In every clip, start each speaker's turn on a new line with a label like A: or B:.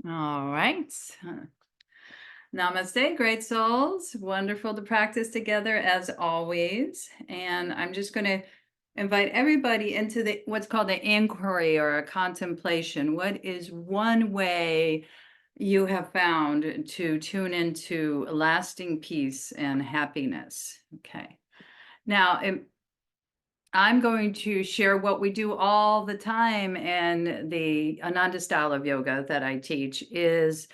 A: All right. Namaste, great souls. Wonderful to practice together as always. And I'm just going to invite everybody into what's called an inquiry or a contemplation. What is one way you have found to tune into lasting peace and happiness? Okay. Now, I'm going to share what we do all the time, and the Ananda style of yoga that I teach is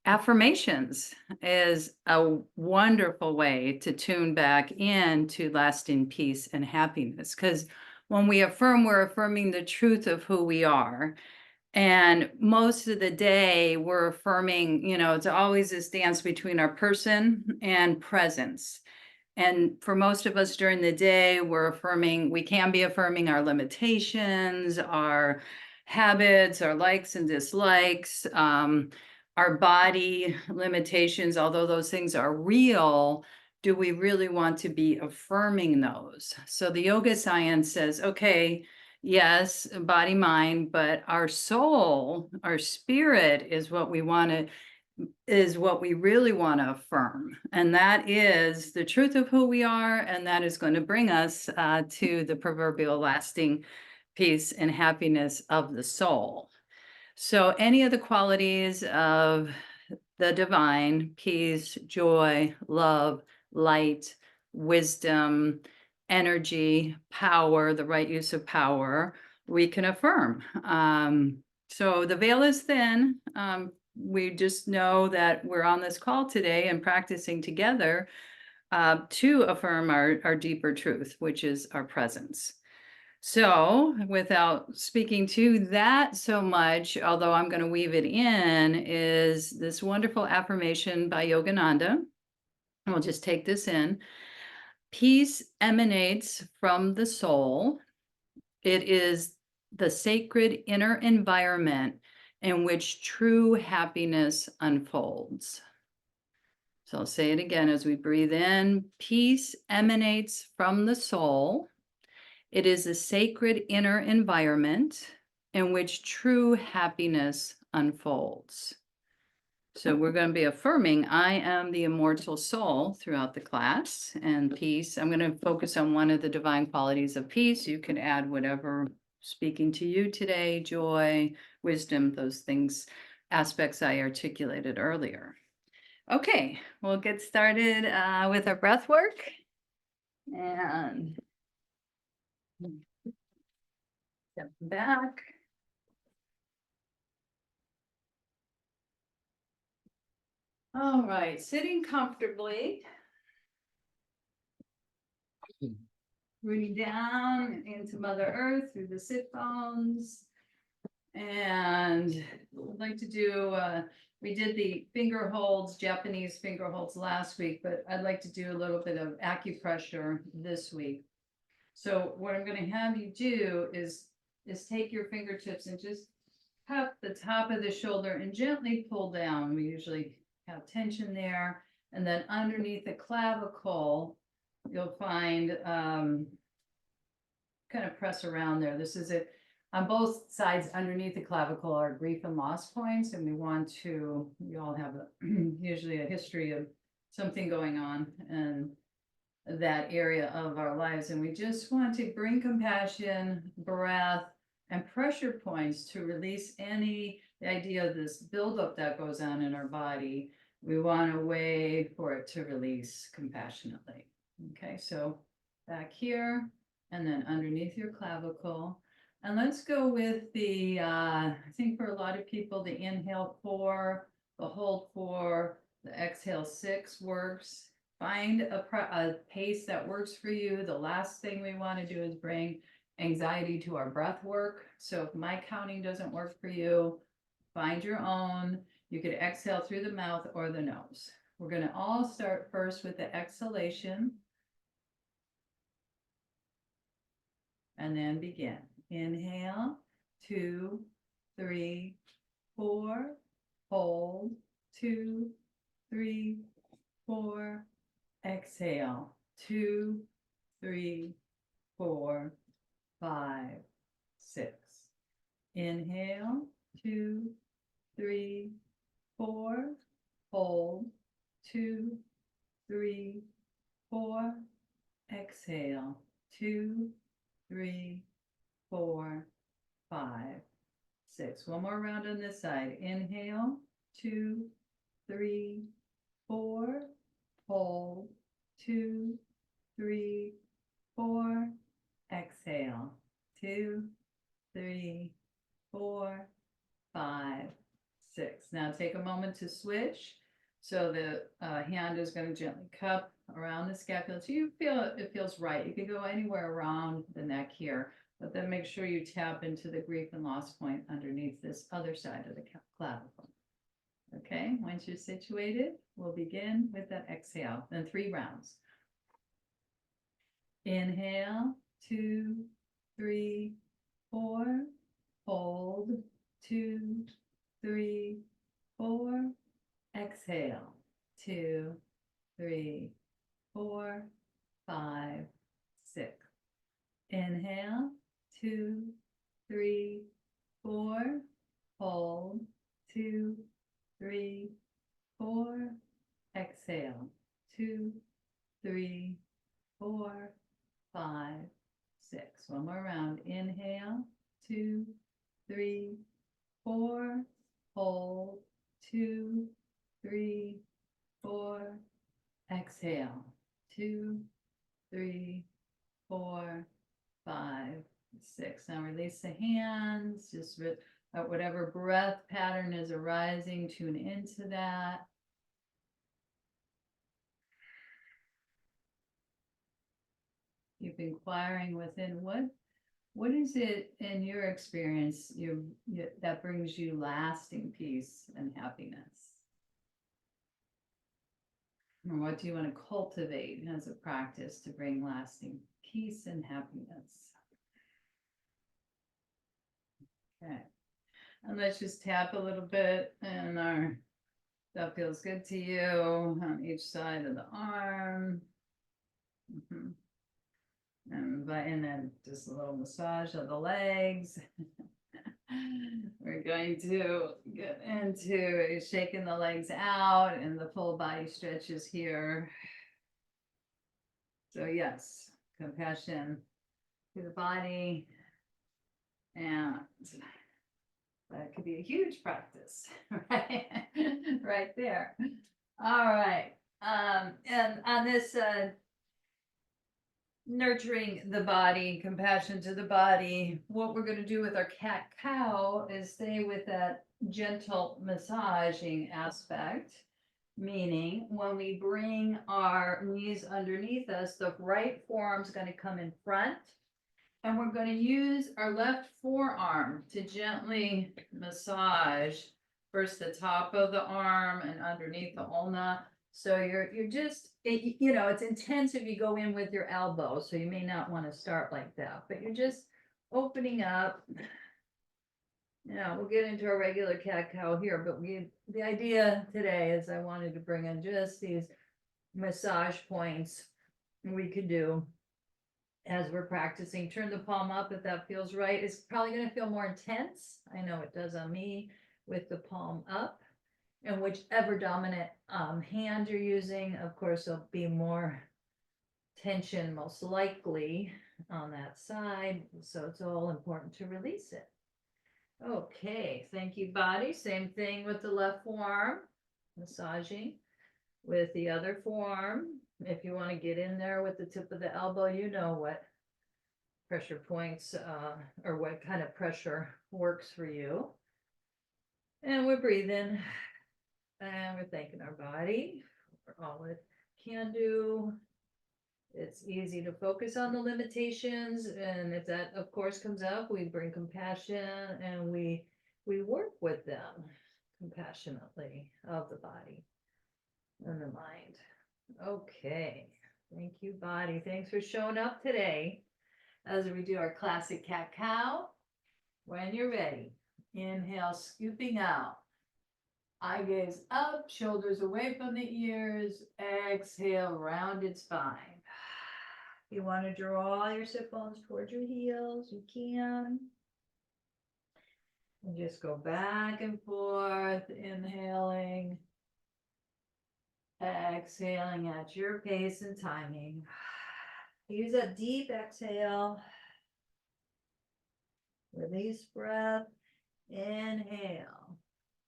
A: affirmations is a wonderful way to tune back into lasting peace and happiness. Because when we affirm, we're affirming the truth of who we are. And most of the day, we're affirming, it's always this dance between our person and presence. And for most of us during the day, we can be affirming our limitations, our habits, our likes and dislikes, our body limitations, although those things are real. Do we really want to be affirming those? So the yoga science says, okay, yes, body, mind, but our soul, our spirit is what we really want to affirm. And that is the truth of who we are. And that is going to bring us to the proverbial lasting peace and happiness of the soul. So any of the qualities of the divine, peace, joy, love, light, wisdom, energy, power, the right use of power, we can affirm. So the veil is thin. We just know that we're on this call today and practicing together to affirm our deeper truth, which is our presence. So without speaking to that so much, although I'm going to weave it in, is this wonderful affirmation by Yogananda. We'll just take this in. Peace emanates from the soul. It is the sacred inner environment in which true happiness unfolds. So I'll say it again as we breathe in. Peace emanates from the soul. It is a sacred inner environment in which true happiness unfolds. So we're going to be affirming, I am the immortal soul throughout the class, and peace. I'm going to focus on one of the divine qualities of peace. You can add whatever speaking to you today, joy, wisdom, those things, aspects I articulated earlier. Okay, we'll get started with our breath work. And step back. All right, sitting comfortably. Rooting down into Mother Earth through the sit bones. And I'd like to do, we did the finger holds, Japanese finger holds last week, but I'd like to do a little bit of acupressure this week. So what I'm going to have you do is take your fingertips and just cup the top of the shoulder and gently pull down. We usually have tension there. And then underneath the clavicle, you'll find kind of press around there. This is it. On both sides underneath the clavicle are grief and loss points, and we all have usually a history of something going on in that area of our lives. And we just want to bring compassion, breath, and pressure points to release the idea of this buildup that goes on in our body. We want a way for it to release compassionately. Okay, so back here and then underneath your clavicle. And let's go with the, I think for a lot of people, the inhale 4, the hold 4, the exhale 6 works. Find a pace that works for you. The last thing we want to do is bring anxiety to our breath work. So if my counting doesn't work for you, find your own. You could exhale through the mouth or the nose. We're going to all start first with the exhalation. And then begin. Inhale, 2, 3, 4. Hold, 2, 3, 4. Exhale, 2, 3, 4, 5, 6. Inhale, 2, 3, 4, hold, 2, 3, 4, exhale, 2, 3, 4, 5, 6. One more round on this side. Inhale, 2, 3, 4, hold, 2, 3, 4, exhale, 2, 3, 4, 5, 6. Now take a moment to switch. So the hand is going to gently cup around the scapula. So you feel it feels right. You can go anywhere around the neck here, but then make sure you tap into the grief and loss point underneath this other side of the clavicle. Okay, once you're situated, we'll begin with that exhale. Then 3 rounds. Inhale, 2, 3, 4, hold, 2, 3, 4, exhale, 2, 3, 4, 5, 6. Inhale, 2, 3, 4, hold, 2, 3, 4, exhale, 2, 3, 4, 5, 6. One more round. Inhale, 2, 3, 4, hold, 2, 3, 4, exhale, 2, 3, 4, 5, 6. Now release the hands, just whatever breath pattern is arising, tune into that. Keep inquiring within what is it in your experience that brings you lasting peace and happiness? Or what do you want to cultivate as a practice to bring lasting peace and happiness? Okay. And let's just tap a little bit and that feels good to you on each side of the arm. And then just a little massage of the legs. We're going to get into shaking the legs out and the full body stretches here. So yes, compassion to the body, and that could be a huge practice, right? Right there. All right. And on this nurturing the body, compassion to the body, what we're going to do with our cat-cow is stay with that gentle massaging aspect, meaning when we bring our knees underneath us, the right forearm's going to come in front, and we're going to use our left forearm to gently massage first the top of the arm and underneath the ulna. So you're just, it's intense if you go in with your elbow, so you may not want to start like that, but you're just opening up. We'll get into a regular cat-cow here, but the idea today is I wanted to bring in just these massage points we could do as we're practicing. Turn the palm up if that feels right. It's probably going to feel more intense. I know it does on me with the palm up. And whichever dominant hand you're using, of course, there'll be more tension most likely on that side. So it's all important to release it. Okay, thank you, body. Same thing with the left forearm, massaging with the other forearm. If you want to get in there with the tip of the elbow, you know what pressure points or what kind of pressure works for you. And we're breathing. And we're thanking our body for all it can do. It's easy to focus on the limitations, and if that, of course, comes up, we bring compassion and we work with them compassionately of the body and the mind. Okay, thank you, body. Thanks for showing up today as we do our classic cat-cow. When you're ready, inhale, scooping out. Eye gaze up, shoulders away from the ears. Exhale, rounded spine. You want to draw your sit bones towards your heels, you can. And just go back and forth, inhaling, exhaling at your pace and timing. Use a deep exhale. Release breath. Inhale.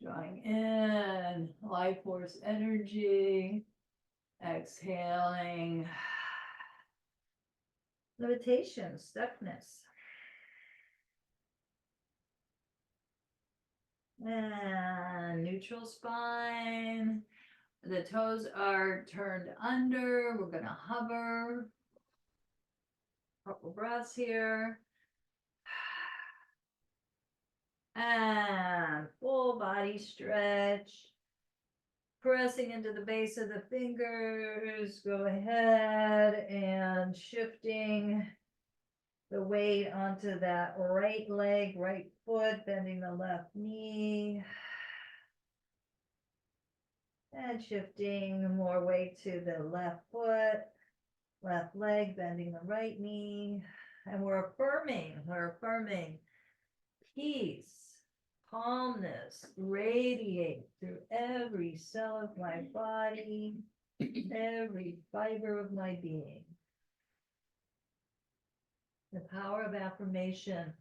A: Drawing in life force energy. Exhaling. Limitation, stuckness. And neutral spine. The toes are turned under. We're going to hover. Couple breaths here. And full body stretch. Pressing into the base of the fingers. Go ahead and shifting the weight onto that right leg, right foot, bending the left knee. And shifting more weight to the left foot, left leg, bending the right knee. And we're affirming peace, calmness, radiate through every cell of my body, every fiber of my being. The power of affirmation,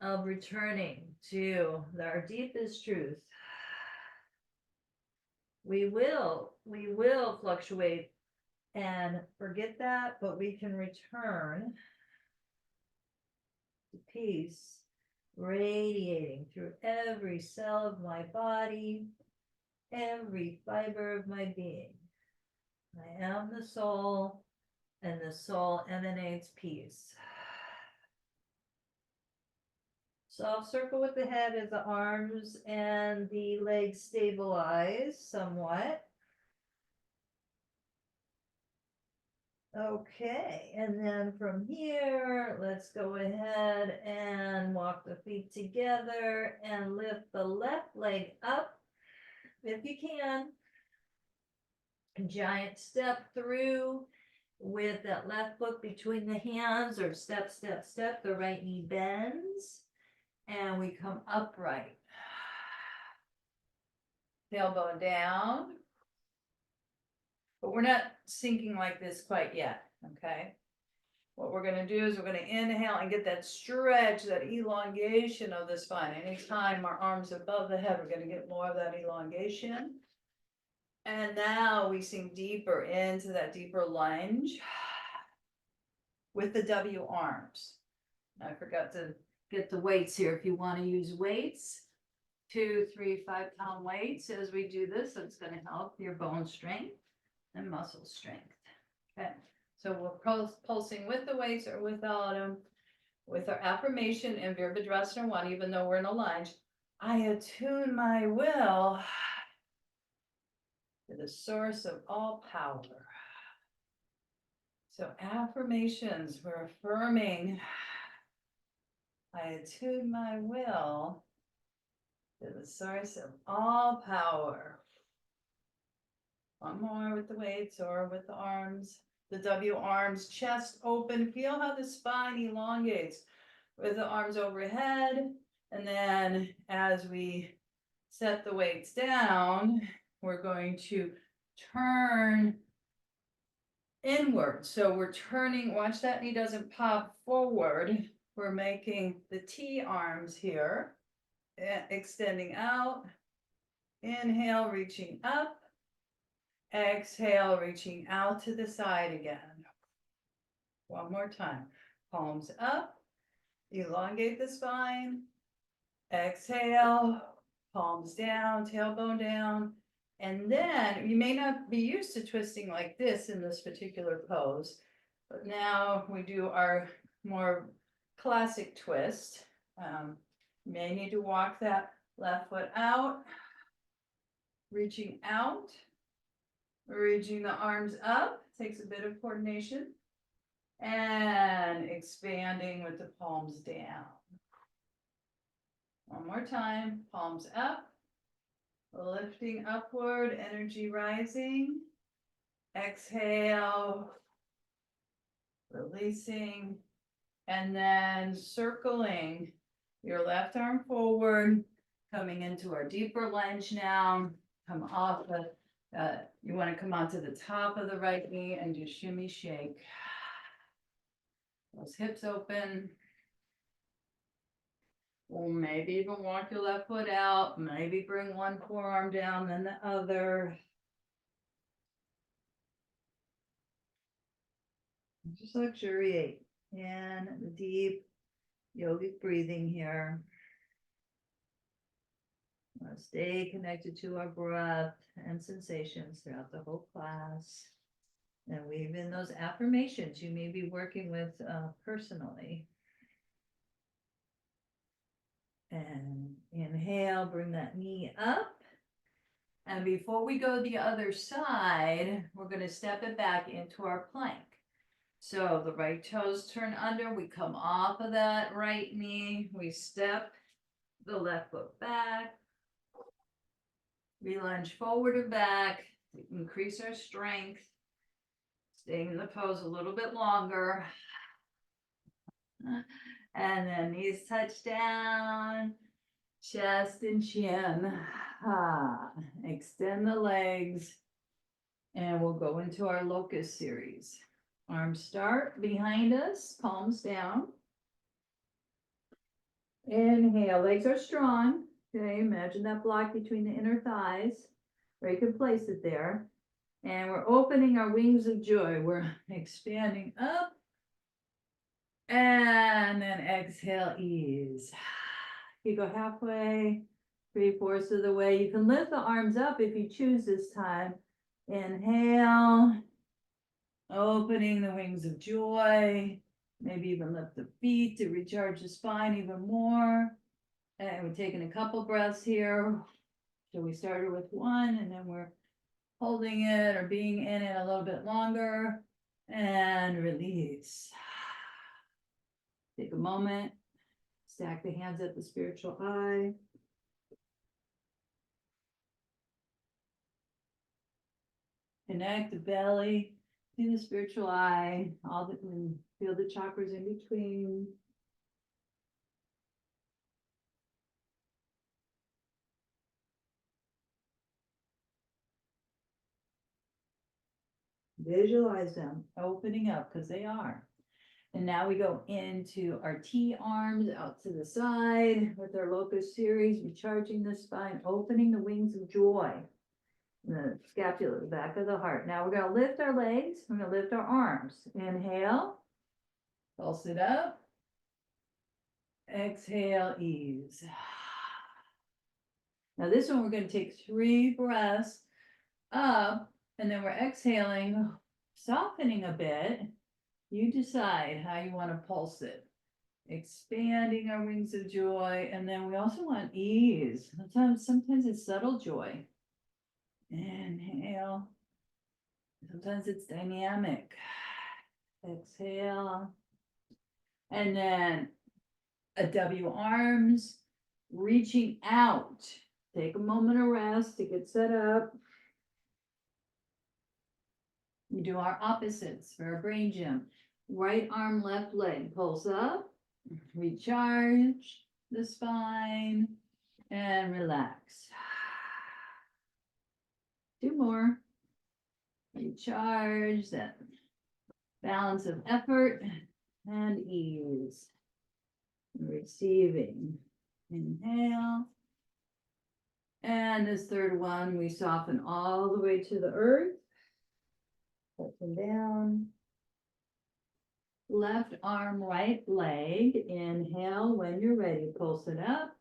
A: of returning to our deepest truth. We will fluctuate and forget that, but we can return to peace, radiating through every cell of my body, every fiber of my being. I am the soul, and the soul emanates peace. Soft circle with the head as the arms and the legs stabilize somewhat. Okay, and then from here, let's go ahead and walk the feet together and lift the left leg up if you can. Giant step through with that left foot between the hands, or step, step, step. The right knee bends and we come upright. Tailbone down. But we're not sinking like this quite yet, okay? What we're going to do is we're going to inhale and get that stretch, that elongation of the spine. Anytime our arms above the head, we're going to get more of that elongation. And now we sink deeper into that deeper lunge with the W arms. I forgot to get the weights here. If you want to use weights, 2, 3, 5-pound weights as we do this, it's going to help your bone strength and muscle strength. Okay, so we're pulsing with the weights or without them. With our affirmation in Virabhadrasana 1, even though we're in a lunge, I attune my will to the source of all power. So affirmations, we're affirming, I attune my will to the source of all power. One more with the weights or with the arms. The W arms, chest open. Feel how the spine elongates with the arms overhead. And then as we set the weights down, we're going to turn inward. So we're turning, watch that knee doesn't pop forward. We're making the T arms here, extending out. Inhale, reaching up. Exhale, reaching out to the side again. One more time. Palms up. Elongate the spine. Exhale. Palms down, tailbone down. And then you may not be used to twisting like this in this particular pose, but now we do our more classic twist. You may need to walk that left foot out, reaching out. Reaching the arms up, takes a bit of coordination, and expanding with the palms down. One more time, palms up, lifting upward, energy rising. Exhale, releasing, and then circling Your left arm forward, coming into our deeper lunge now. Come off you want to come onto the top of the right knee and just shimmy shake. Those hips open. Or maybe even walk your left foot out. Maybe bring one forearm down, then the other. Just luxuriate in the deep yogic breathing here. We'll stay connected to our breath and sensations throughout the whole class. And weave in those affirmations you may be working with personally. And inhale, bring that knee up. And before we go the other side, we're going to step it back into our plank. So the right toes turn under, we come off of that right knee, we step the left foot back, we lunge forward and back to increase our strength, staying in the pose a little bit longer. And then knees touch down, chest and chin. Extend the legs, and we'll go into our locust series. Arms start behind us, palms down. Inhale, legs are strong. Okay, imagine that block between the inner thighs, where you can place it there. And we're opening our wings of joy. We're expanding up. And then exhale, ease. You go halfway, 3/4 of the way. You can lift the arms up if you choose this time. Inhale, opening the wings of joy. Maybe even lift the feet to recharge the spine even more. And we're taking a couple breaths here. So we started with one, and then we're holding it or being in it a little bit longer. And release. Take a moment. Stack the hands at the spiritual eye. Connect the belly to the spiritual eye. Feel the chakras in between. Visualize them opening up, because they are. And now we go into our T arms out to the side with our locust series, recharging the spine, opening the wings of joy. The scapula, the back of the heart. Now we're going to lift our legs. We're going to lift our arms. Inhale, pulse it up. Exhale, ease. Now this one, we're going to take 3 breaths up, and then we're exhaling, softening a bit. You decide how you want to pulse it. Expanding our wings of joy. And then we also want ease. Sometimes it's subtle joy. Inhale. Sometimes it's dynamic. Exhale. And then a W arms, reaching out. Take a moment of rest to get set up. We do our opposites for our brain gym. Right arm, left leg, pulse up, recharge the spine, and relax. 2 more. Recharge that balance of effort and ease. Receiving. Inhale. And this third one, we soften all the way to the earth. Up and down. Left arm, right leg. Inhale when you're ready. Pulse it up.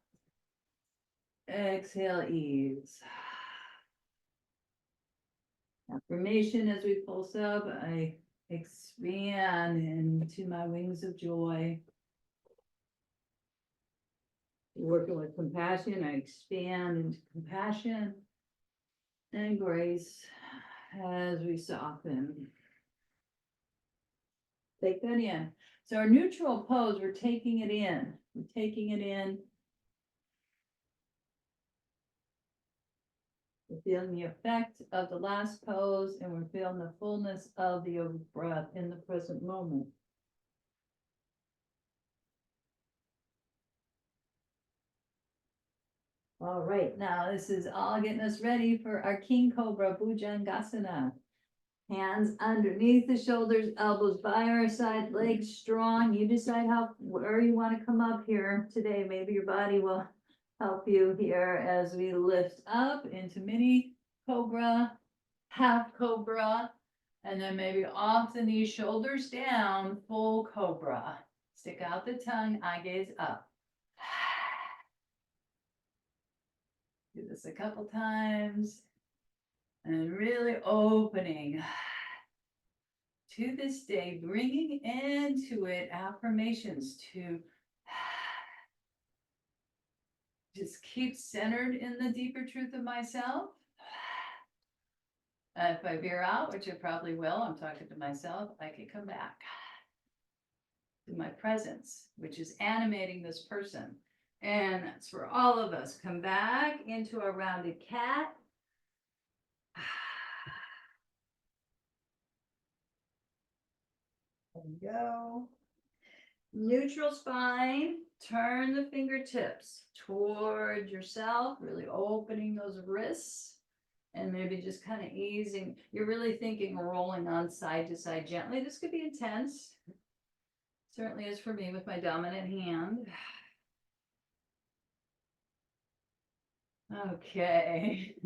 A: Exhale, ease. Affirmation as we pulse up, I expand into my wings of joy. Working with compassion, I expand into compassion and grace as we soften. Take that in. So our neutral pose, we're taking it in. We're taking it in. We're feeling the effect of the last pose, and we're feeling the fullness of the yogic breath in the present moment. All right, now this is all getting us ready for our King Cobra Bhujangasana. Hands underneath the shoulders, elbows by our side, legs strong. You decide where you want to come up here today. Maybe your body will help you here as we lift up into mini cobra, half cobra, and then maybe off the knees, shoulders down, full cobra. Stick out the tongue, eye gaze up. Do this a couple times and really opening to this day, bringing into it affirmations to just keep centered in the deeper truth of myself. If I veer out, which I probably will, I'm talking to myself, I can come back to my presence, which is animating this person. And that's for all of us. Come back into a rounded cat. There we go. Neutral spine. Turn the fingertips toward yourself, really opening those wrists. And maybe just kind of easing. You're really thinking rolling on side to side gently. This could be intense. Certainly is for me with my dominant hand. Okay.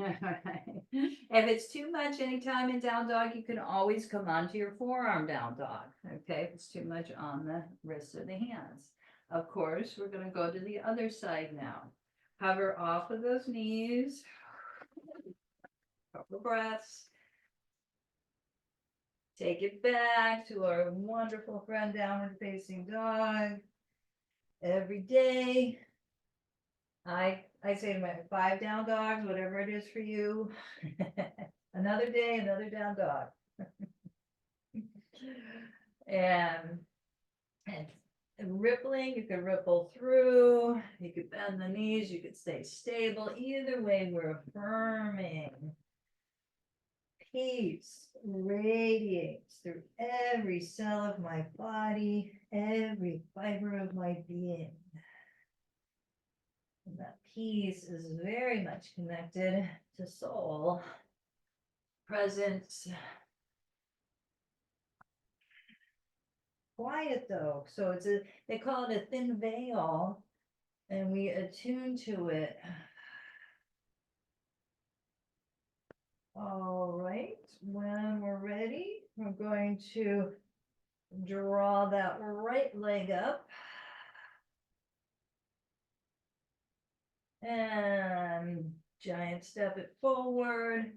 A: If it's too much anytime in down dog, you can always come onto your forearm down dog. Okay, if it's too much on the wrists or the hands. Of course, we're going to go to the other side now. Hover off of those knees. Couple breaths. Take it back to our wonderful friend downward facing dog. Every day, I say to my 5 down dogs, whatever it is for you. Another day, another down dog. and rippling, you could ripple through, you could bend the knees, you could stay stable. Either way, we're affirming. Peace radiates through every cell of my body, every fiber of my being. And that peace is very much connected to soul, presence. Quiet though, so they call it a thin veil, and we attune to it. All right, when we're ready, we're going to draw that right leg up. And giant step it forward.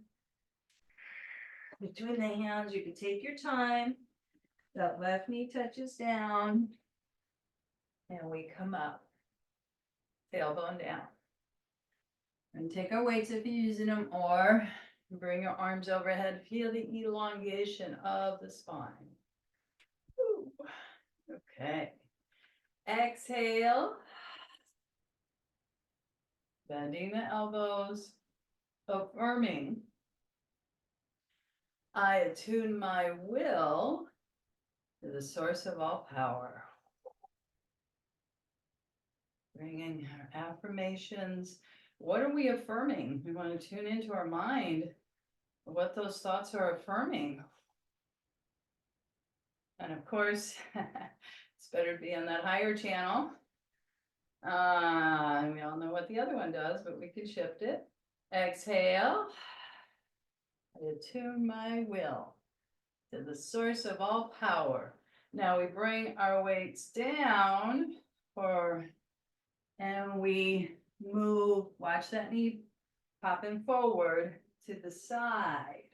A: Between the hands, you can take your time. That left knee touches down. And we come up. Tailbone down. And take our weights if you're using them, or bring your arms overhead. Feel the elongation of the spine. Ooh. Okay. Exhale. Bending the elbows. Affirming. I attune my will to the source of all power. Bringing our affirmations. What are we affirming? We want to tune into our mind, what those thoughts are affirming. And of course, it's better to be on that higher channel. We all know what the other one does, but we can shift it. Exhale. I attune my will to the source of all power. Now we bring our weights down and we move, watch that knee popping forward to the side.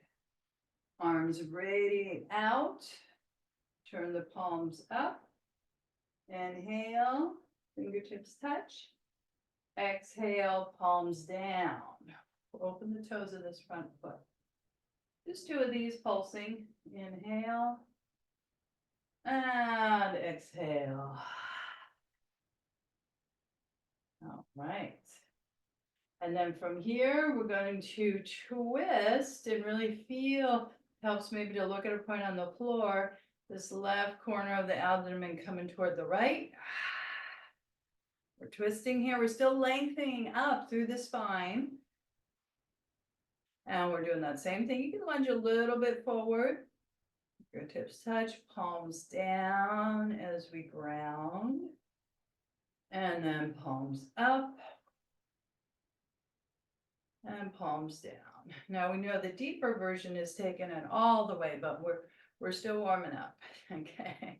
A: Arms radiate out. Turn the palms up. Inhale, fingertips touch. Exhale, palms down. Open the toes of this front foot. Just 2 of these pulsing. Inhale and exhale. All right. And then from here, we're going to twist and really feel, helps maybe to look at a point on the floor, this left corner of the abdomen coming toward the right. We're twisting here. We're still lengthening up through the spine. And we're doing that same thing. You can lunge a little bit forward. Fingertips touch, palms down as we ground. And then palms up. And palms down. Now we know the deeper version is taking it all the way, but we're still warming up. Okay.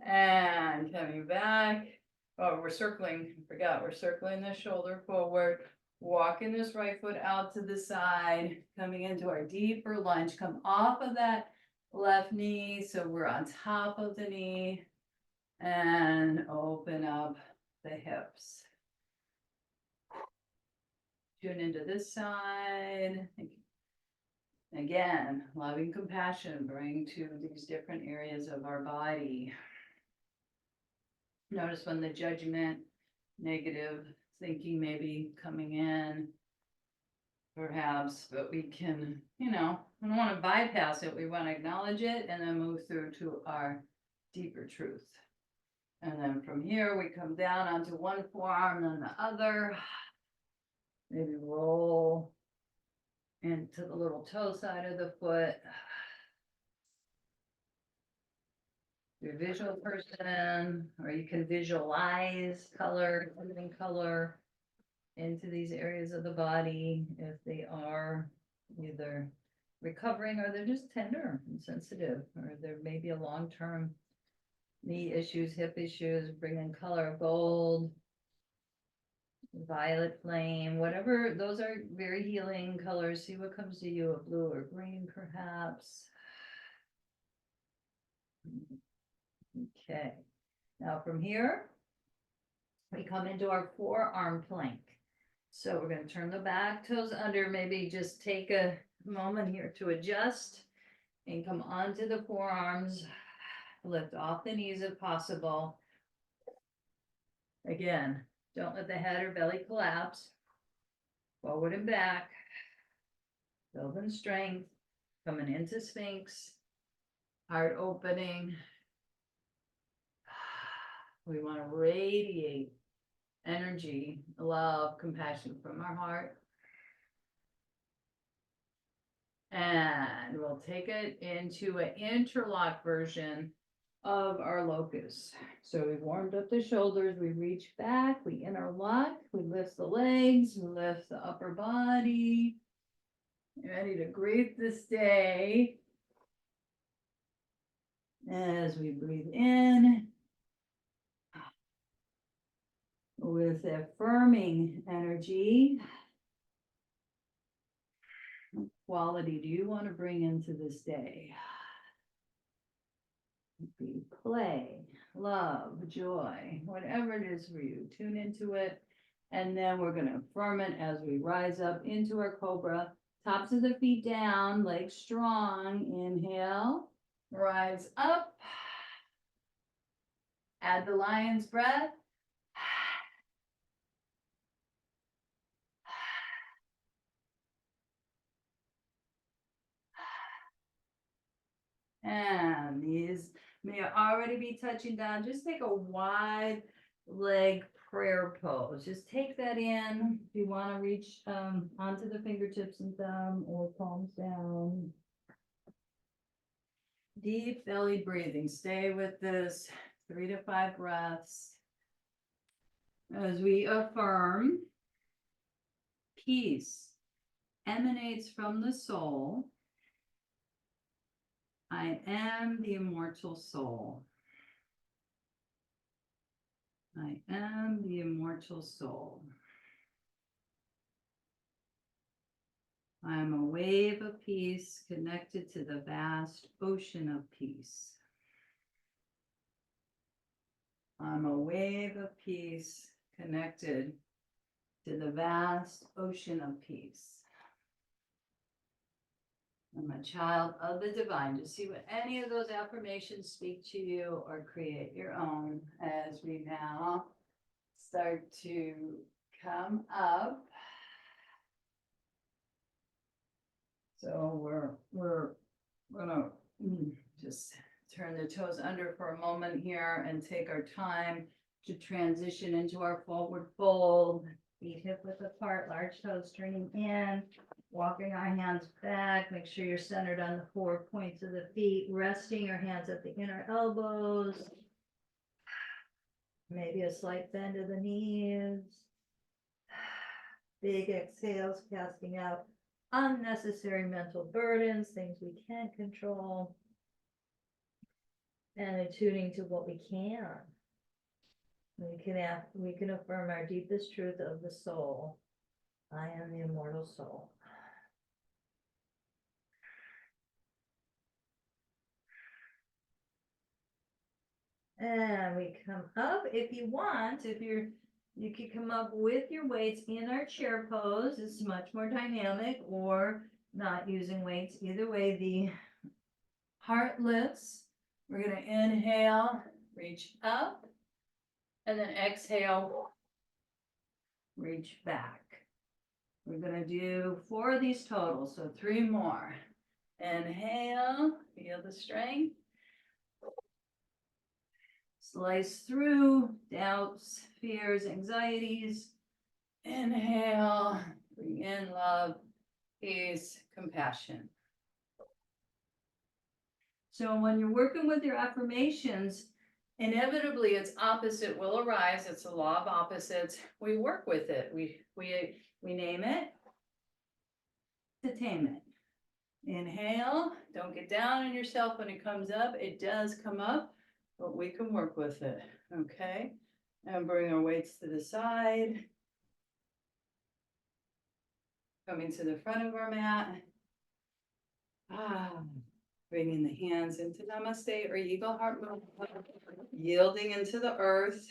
A: And coming back. Oh, we're circling, forgot, we're circling the shoulder forward, walking this right foot out to the side, coming into our deeper lunge. Come off of that left knee, so we're on top of the knee, and open up the hips. Tune into this side. Again, loving compassion, bring to these different areas of our body. Notice when the judgment, negative thinking may be coming in, perhaps, but we can, we don't want to bypass it. We want to acknowledge it and then move through to our deeper truth. And then from here, we come down onto one forearm and the other. Maybe roll into the little toe side of the foot. You're a visual person, or you can visualize color, living color into these areas of the body if they are either recovering or they're just tender and sensitive, or there may be a long-term knee issues, hip issues. Bring in color of gold, violet flame, whatever. Those are very healing colors. See what comes to you, a blue or green perhaps. Okay, now from here, we come into our forearm plank. So we're going to turn the back toes under, maybe just take a moment here to adjust and come onto the forearms, lift off the knees if possible. Again, don't let the head or belly collapse. Forward and back, building strength, coming into Sphinx, heart opening. We want to radiate energy, love, compassion from our heart. And we'll take it into an interlock version of our locust. So we've warmed up the shoulders, we reach back, we interlock, we lift the legs, we lift the upper body. Ready to greet this day. As we breathe in with affirming energy. What quality do you want to bring into this day? Be play, love, joy, whatever it is for you. Tune into it. And then we're going to affirm it as we rise up into our cobra. Tops of the feet down, legs strong. Inhale, rise up. Add the lion's breath. And these may already be touching down. Just take a wide leg prayer pose. Just take that in. If you want to reach onto the fingertips and thumb or palms down. Deep belly breathing. Stay with this 3 to 5 breaths. As we affirm, peace emanates from the soul. I am the immortal soul. I am the immortal soul. I am a wave of peace connected to the vast ocean of peace. I'm a wave of peace connected to the vast ocean of peace. I'm a child of the divine. Just see what any of those affirmations speak to you or create your own as we now start to come up. So we're gonna just turn the toes under for a moment here and take our time to transition into our forward fold. Feet hip width apart, large toes turning in, walking our hands back. Make sure you're centered on the 4 points of the feet, resting your hands at the inner elbows. Maybe a slight bend of the knees. Big exhales, casting out unnecessary mental burdens, things we can't control, and attuning to what we can. We can affirm our deepest truth of the soul. I am the immortal soul. And we come up if you want. You could come up with your weights in our chair pose. It's much more dynamic, or not using weights. Either way, the heart lifts. We're going to inhale, reach up, and then exhale, reach back. We're going to do 4 of these total, so 3 more. Inhale, feel the strength. Slice through doubts, fears, anxieties. Inhale, bring in love, peace, compassion. So when you're working with your affirmations, inevitably its opposite will arise. It's a law of opposites. We work with it. We name it to tame it. Inhale, don't get down on yourself when it comes up. It does come up, but we can work with it, okay? And bring our weights to the side. Coming to the front of our mat. Bringing the hands into Namaste or Eagle Heart Movement. Yielding into the earth.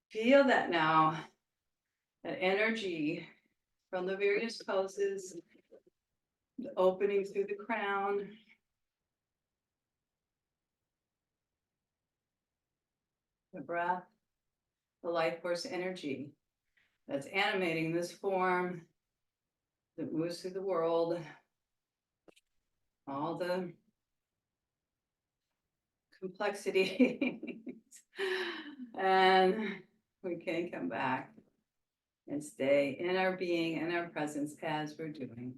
A: Feel that now. That energy from the various poses. The opening through the crown. The breath. The life force energy that's animating this form that moves through the world. All the complexity. And we can come back and stay in our being and our presence as we're doing.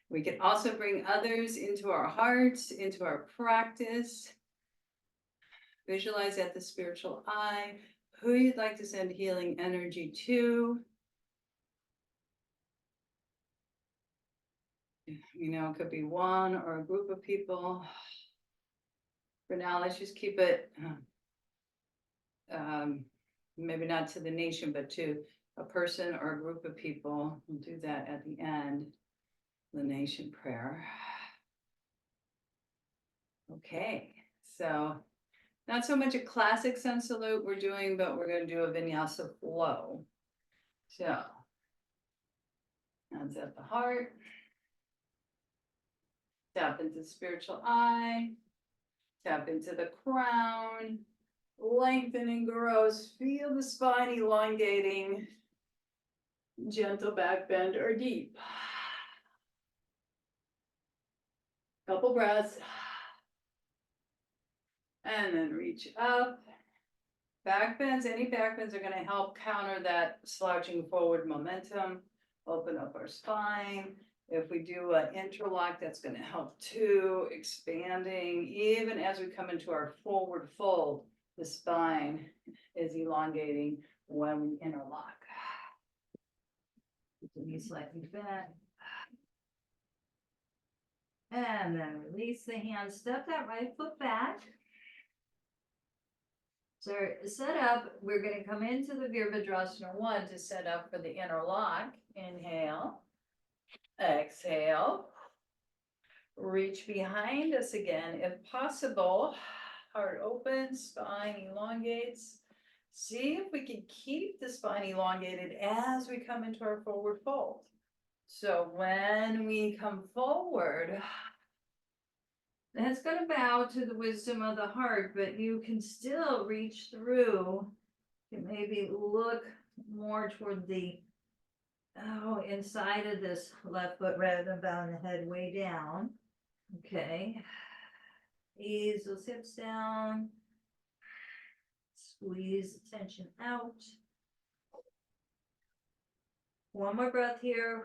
A: We can also bring others into our hearts, into our practice. Visualize at the spiritual eye who you'd like to send healing energy to. You know, it could be one or a group of people. For now, let's just keep it, maybe not to the nation, but to a person or a group of people. We'll do that at the end, the nation prayer. Okay, so not so much a classic sun salute we're doing, but we're going to do a vinyasa flow. So, hands at the heart. Tap into the spiritual eye. Tap into the crown. Lengthen and grows. Feel the spine elongating. Gentle back bend or deep. Couple breaths. And then reach up. Back bends, any back bends are going to help counter that slouching forward momentum. Open up our spine. If we do an interlock, that's going to help too. Expanding, even as we come into our forward fold, the spine is elongating when we interlock. Keep the knee slightly back. And then release the hands. Step that right foot back. So set up, we're going to come into the Virabhadrasana 1 to set up for the interlock. Inhale, exhale, reach behind us again if possible. Heart open, spine elongates. See if we can keep the spine elongated as we come into our forward fold. So when we come forward, the head's going to bow to the wisdom of the heart, but you can still reach through. You can maybe look more toward the inside of this left foot rather than bowing the head way down. Okay. Ease those hips down.
B: Squeeze the tension out. One more breath here.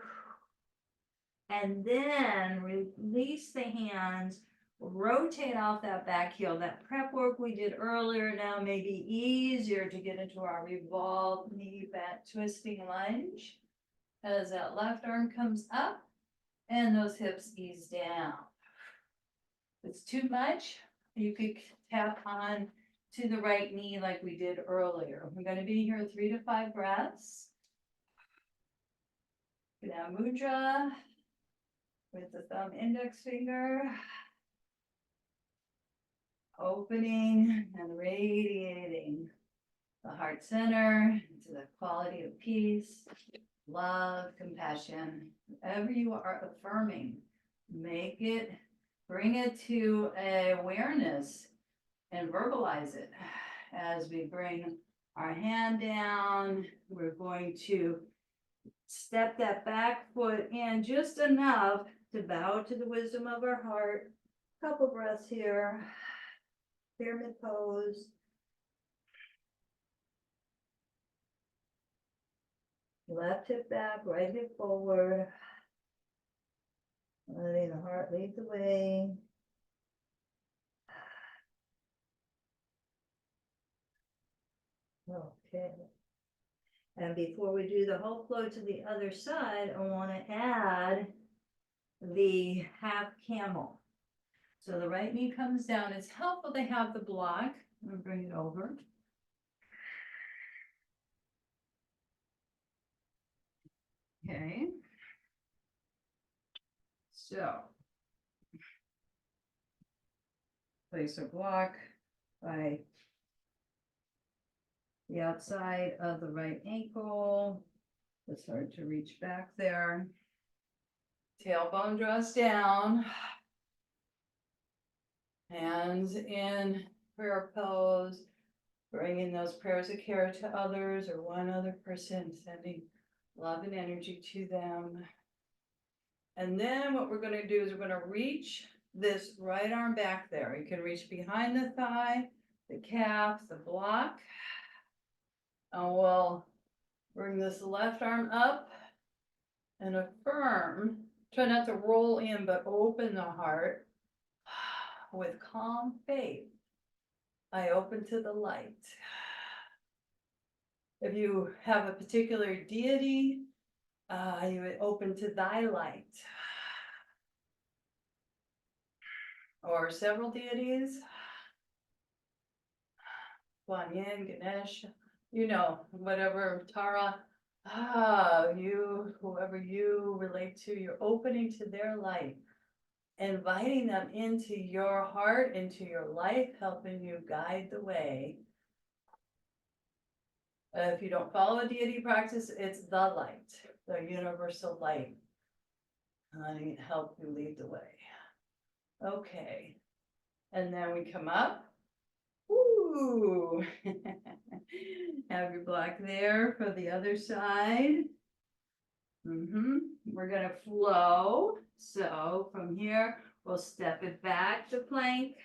B: And then release the hands, rotate off that back heel. That prep work we did earlier now may be easier to get into our revolved knee back twisting lunge as that left arm comes up and those hips ease down. If it's too much, you could tap on to the right knee like we did earlier. We're going to be here 3 to 5 breaths. Now mudra with the thumb index finger. Opening and radiating the heart center into the quality of peace, love, compassion. Whatever you are affirming, make it, bring it to awareness and verbalize it. As we bring our hand down, we're going to step that back foot in just enough to bow to the wisdom of our heart. Couple breaths here. Pyramid pose. Left hip back, right hip forward. Letting the heart lead the way. Okay. And before we do the whole flow to the other side, I want to add the half camel. So the right knee comes down. It's helpful to have the block. I'm going to bring it over. Okay. So place a block by the outside of the right ankle. It's hard to reach back there. Tailbone draws down. Hands in prayer pose. Bringing those prayers of care to others or one other person, sending love and energy to them. And then what we're going to do is we're going to reach this right arm back there. You can reach behind the thigh, the calf, the block. And we'll bring this left arm up and affirm. Try not to roll in, but open the heart with calm faith. I open to the light. If you have a particular deity, you would open to thy light. Or several deities. Kuan Yin, Ganesh, you know, whatever, Tara, whoever you relate to, you're opening to their light, inviting them into your heart, into your life, helping you guide the way. If you don't follow a deity practice, it's the light, the universal light, and help you lead the way. Okay, and then we come up. Woo! Have your block there for the other side. We're gonna flow. So from here, we'll step it back to plank.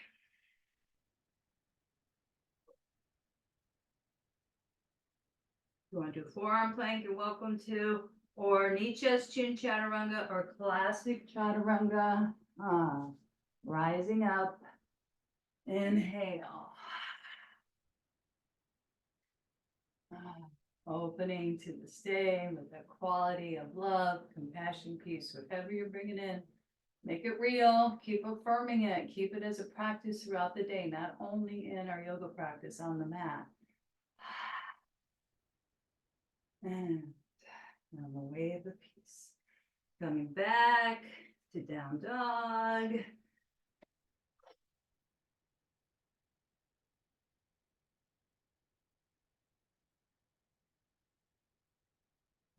B: You want to do forearm plank, you're welcome to, or knee chest chin chaturanga or classic chaturanga. Rising up. Inhale. Opening to the stay with the quality of love, compassion, peace, whatever you're bringing in. Make it real. Keep affirming it. Keep it as a practice throughout the day, not only in our yoga practice on the mat. And on the wave of peace. Coming back to down dog.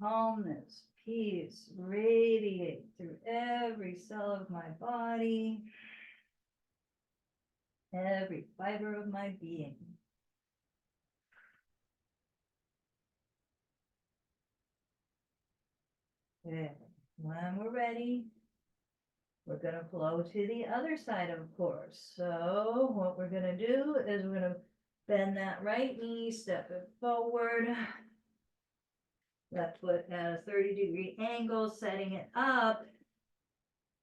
B: Calmness, peace, radiate through every cell of my body, every fiber of my being. Okay. When we're ready, we're going to flow to the other side, of course. So what we're going to do is we're going to Bend that right knee, step it forward. Left foot at a 30-degree angle, setting it up.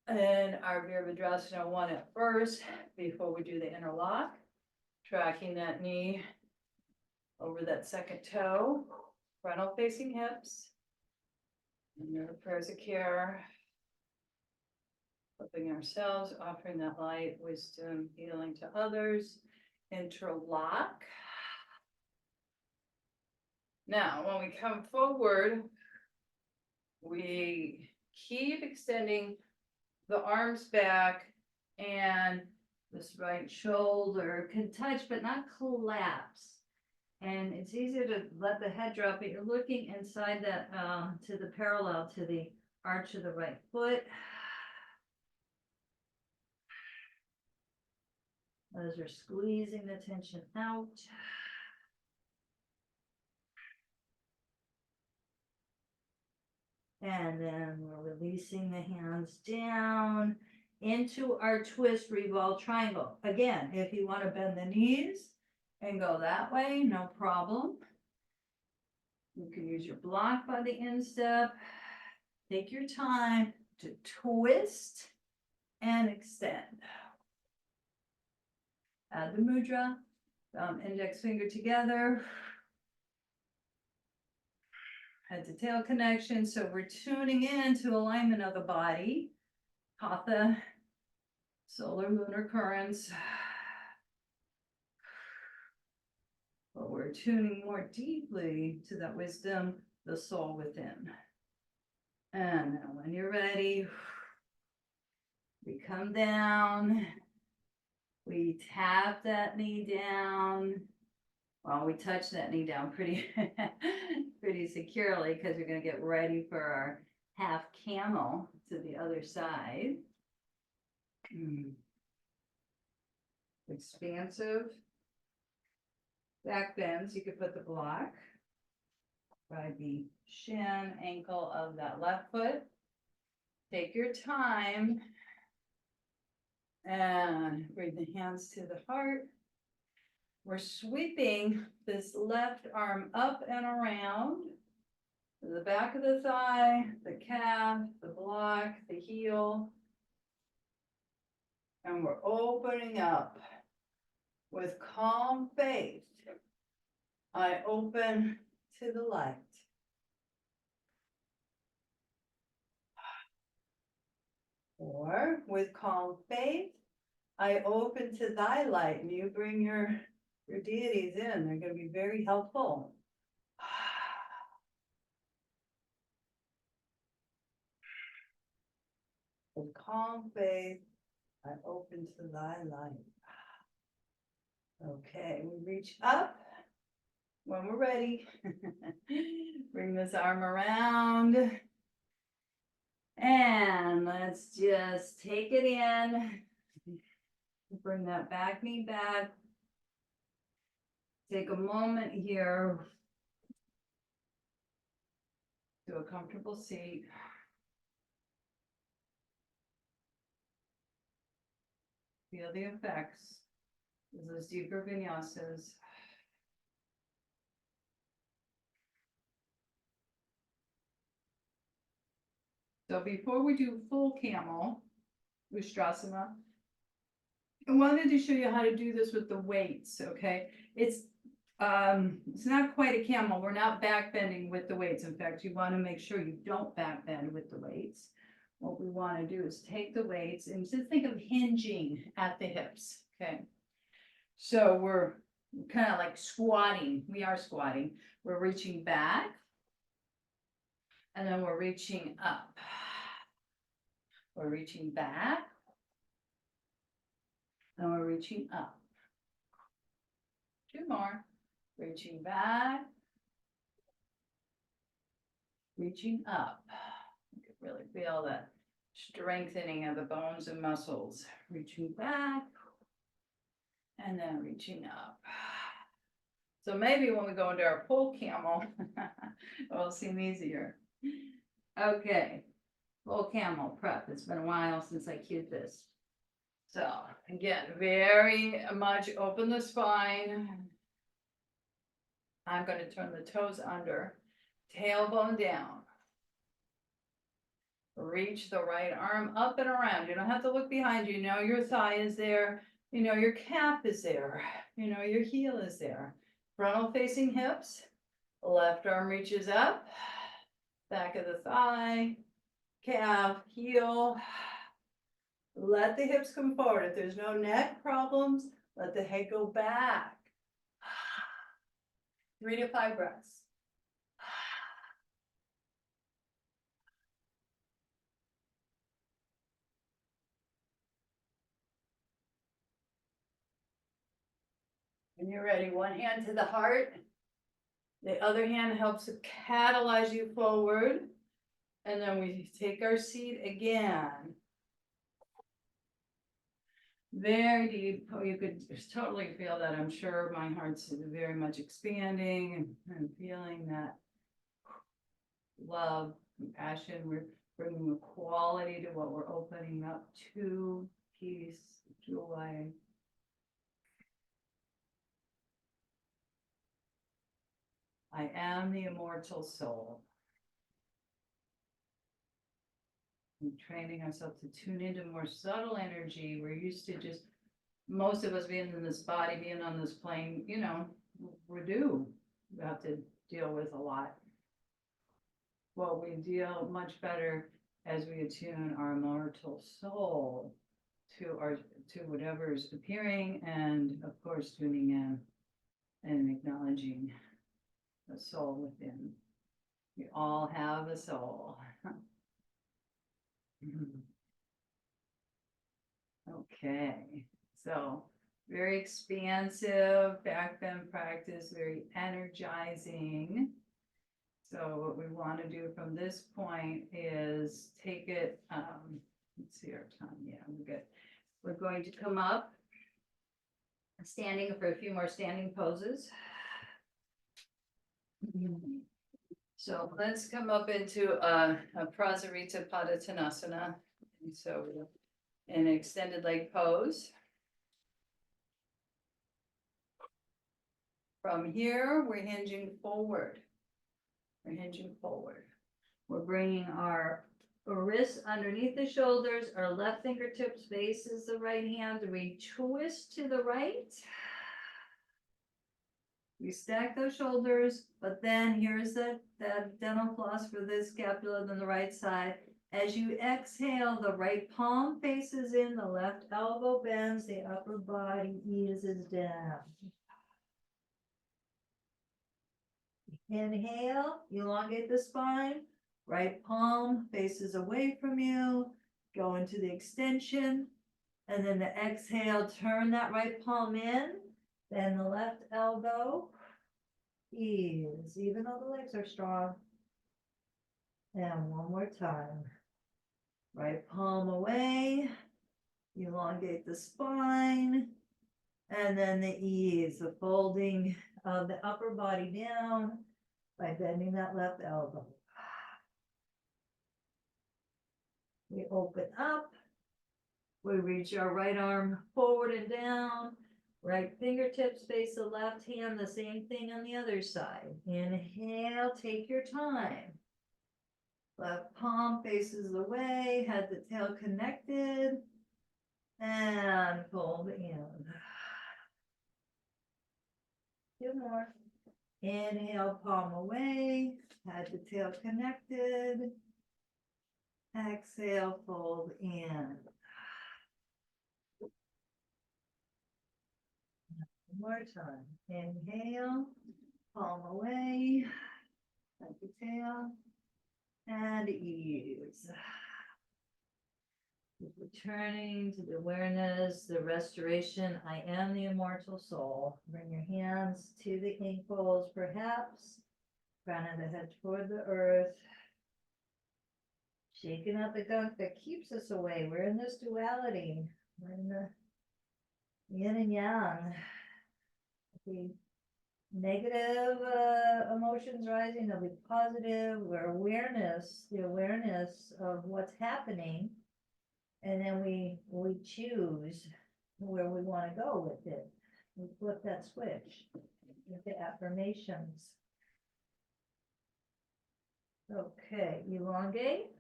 B: And our Virabhadrasana 1 at first, before we do the interlock. Tracking that knee over that second toe, frontal facing hips. And your prayers of care. Helping ourselves, offering that light, wisdom, healing to others. Interlock. Now, when we come forward, we keep extending the arms back, and this right shoulder can touch but not collapse. And it's easier to let the head drop, but you're looking inside that to the parallel to the arch of the right foot. Those are squeezing the tension out. And then we're releasing the hands down into our twist revolve triangle. Again, if you want to bend the knees and go that way, no problem. You can use your block by the instep. Take your time to twist and extend. Add the mudra, index finger together. Head to tail connection. So we're tuning in to alignment of the body. Hatha, solar lunar currents. But we're tuning more deeply to that wisdom, the soul within. And now when you're ready, we come down. We tap that knee down. Well, we touch that knee down pretty, pretty securely because we're going to get ready for our half camel to the other side. Expansive back bends. You could put the block by the shin, ankle of that left foot. Take your time and bring the hands to the heart. We're sweeping this left arm up and around the back of the thigh, the calf, the block, the heel. And we're opening up with calm faith. I open to the light. Or with calm faith, I open to thy light. And you bring your deities in. They're going to be very helpful. With calm faith, I open to thy light. Okay, we reach up when we're ready. Bring this arm around. And let's just take it in. Bring that back knee back. Take a moment here to a comfortable seat. Feel the effects of those deeper vinyasas. So before we do full camel, Ustrasana, I wanted to show you how to do this with the weights, okay? It's not quite a camel. We're not back bending with the weights. In fact, you want to make sure you don't back bend with the weights. What we want to do is take the weights and just think of hinging at the hips, okay? So we're kind of like squatting. We are squatting. We're reaching back, and then we're reaching up. We're reaching back, and we're reaching up. Two more. Reaching back, reaching up. You can really feel that strengthening of the bones and muscles. Reaching back, and then reaching up. So maybe when we go into our full camel, it will seem easier. Okay, full camel prep. It's been a while since I cued this. So again, very much open the spine. I'm going to turn the toes under, tailbone down. Reach the right arm up and around. You don't have to look behind you. Know your thigh is there. You know your calf is there. You know your heel is there. Frontal facing hips. Left arm reaches up. Back of the thigh. Calf, heel. Let the hips come forward. If there's no neck problems, let the head go back. 3 to 5 breaths. When you're ready, one hand to the heart. The other hand helps to catalyze you forward. And then we take our seat again. Very deep. Oh, you could totally feel that. I'm sure my heart's very much expanding and feeling that love, compassion. We're bringing a quality to what we're opening up to, peace, joy. I am the immortal soul. And training ourselves to tune into more subtle energy. We're used to just, most of us being in this body, being on this plane, you know, we have to deal with a lot. Well, we deal much better as we attune our immortal soul to whatever's appearing, and of course tuning in and acknowledging the soul within. We all have a soul. Okay, so very expansive back bend practice, very energizing. So what we want to do from this point is take it, let's see our time, yeah, we're good. We're going to come up, standing for a few more standing poses. So let's come up into a Prasarita Padottanasana. And so an extended leg pose. From here, we're hinging forward. We're hinging forward. We're bringing our wrists underneath the shoulders. Our left fingertips faces the right hand. We twist to the right. We stack those shoulders, but then here's that dental floss for this scapula on the right side. As you exhale, the right palm faces in, the left elbow bends, the upper body eases down. Inhale, elongate the spine, right palm faces away from you, go into the extension, and then the exhale, turn that right palm in, then the left elbow ease, even though the legs are strong. And one more time. Right palm away, elongate the spine, and then the ease, the folding of the upper body down by bending that left elbow. We open up, we reach our right arm forward and down, right fingertips face the left hand, the same thing on the other side. Inhale, take your time. Left palm faces away, head to tail connected, and fold in. 2 more. Inhale, palm away, head to tail connected. Exhale, fold in. One more time. Inhale, palm away, head to tail, and ease. Returning to the awareness, the restoration. I am the immortal soul. Bring your hands to the ankles, perhaps. Crown of the head toward the earth. Shaking out the gunk that keeps us away. We're in this duality. We're in the yin and yang. The negative emotions rising, there'll be positive, or awareness, the awareness of what's happening. And then we choose where we want to go with it. We flip that switch.
C: with the affirmations. Okay, elongate.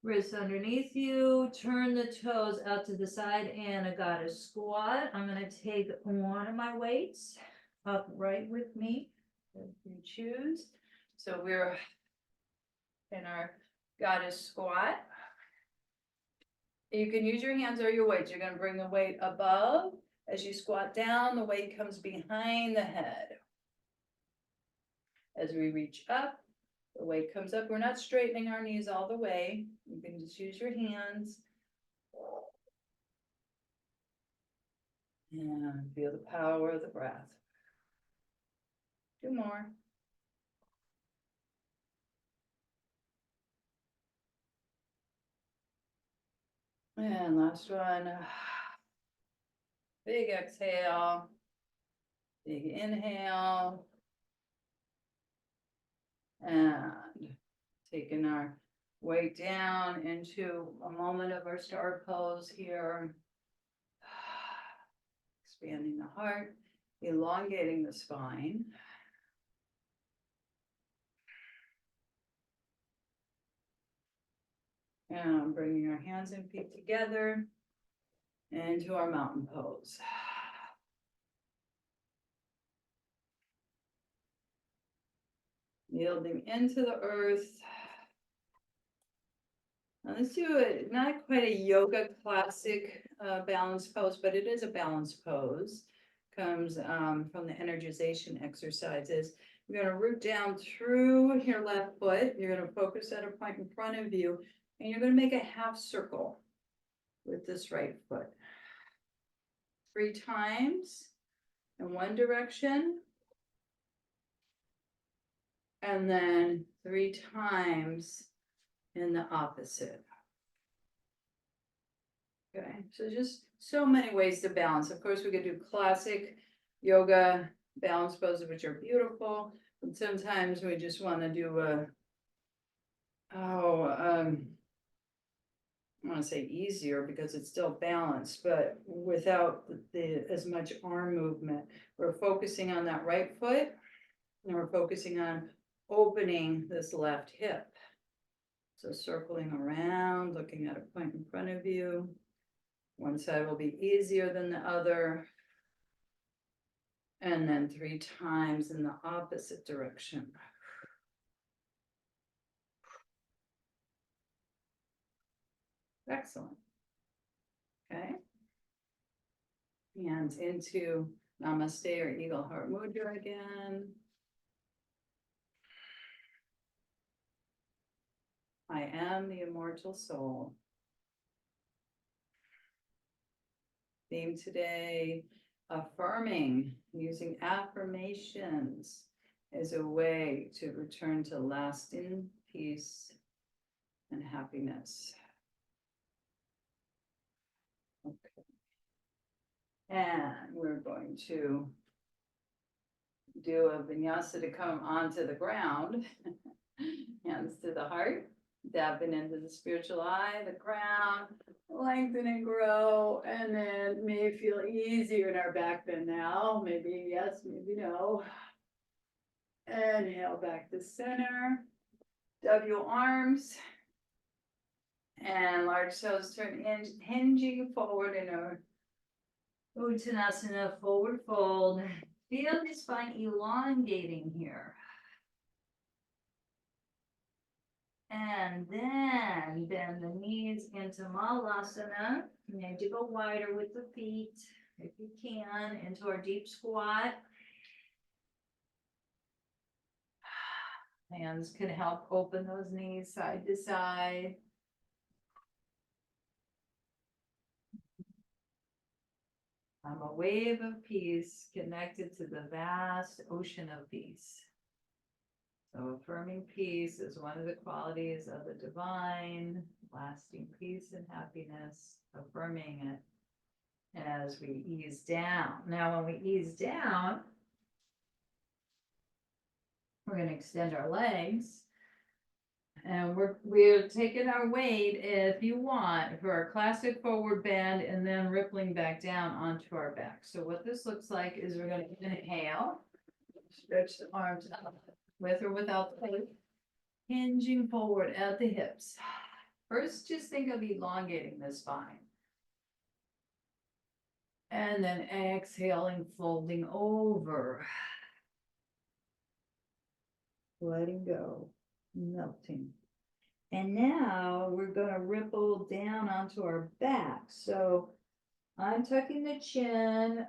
C: Wrists underneath you, turn the toes out to the side and a goddess squat. I'm gonna take one of my weights up right with me, if you choose.
B: So we're in our goddess squat. You can use your hands or your weights. You're gonna bring the weight above. As you squat down, the weight comes behind the head. As we reach up, the weight comes up. We're not straightening our knees all the way. You can just use your hands. And feel the power of the breath. 2 more. And last one. Big exhale. Big inhale. And taking our weight down into a moment of our star pose here. Expanding the heart, elongating the spine. And bringing our hands and feet together into our mountain pose. Yielding into the earth. Now let's do it, not quite a yoga classic balance pose, but it is a balance pose. Comes from the energization exercises. You're gonna root down through your left foot. You're gonna focus at a point in front of you, and you're gonna make a half circle with this right foot. 3 times in one direction. And then 3 times in the opposite. Okay, so just so many ways to balance. Of course, we could do classic yoga balance poses, which are beautiful. But sometimes we just want to do I want to say easier because it's still balanced, but without as much arm movement. We're focusing on that right foot, and we're focusing on opening this left hip. So circling around, looking at a point in front of you. One side will be easier than the other. And then 3 times in the opposite direction. Excellent. Okay. Hands into Namaste or Eagle Heart Mudra again. I am the immortal soul. Theme today, affirming, using affirmations as a way to return to lasting peace and happiness. Okay. And we're going to do a vinyasa to come onto the ground. Hands to the heart, dabbing into the spiritual eye, the ground, lengthen and grow, and then may feel easier in our back bend now. Maybe yes, maybe no. Inhale back to center. W arms. And large toes turn in, hinging forward in our Uttanasana, forward fold. Feel the spine elongating here. And then bend the knees into Malasana. You need to go wider with the feet, if you can, into our deep squat. Hands can help open those knees side to side. I'm a wave of peace connected to the vast ocean of peace. So affirming peace is one of the qualities of the divine, lasting peace and happiness, affirming it as we ease down. Now, when we ease down, we're going to extend our legs.
A: And we're taking our weight, if you want, for our classic forward bend and then rippling back down onto our back. So what this looks like is we're gonna inhale, stretch the arms up with or without the weight, hinging forward at the hips. First, just think of elongating the spine. And then exhaling, folding over. Letting go, melting. And now we're gonna ripple down onto our back. So I'm tucking the chin.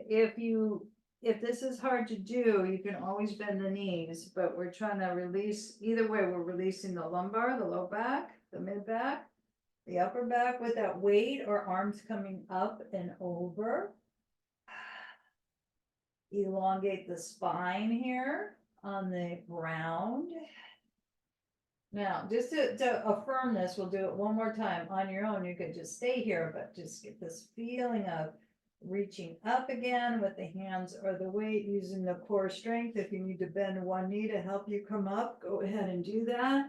A: If this is hard to do, you can always bend the knees, but we're trying to release, either way, we're releasing the lumbar, the low back, the mid back, the upper back with that weight or arms coming up and over. Elongate the spine here on the ground. Now, just to affirm this, we'll do it one more time on your own. You could just stay here, but just get this feeling of reaching up again with the hands or the weight, using the core strength. If you need to bend one knee to help you come up, go ahead and do that.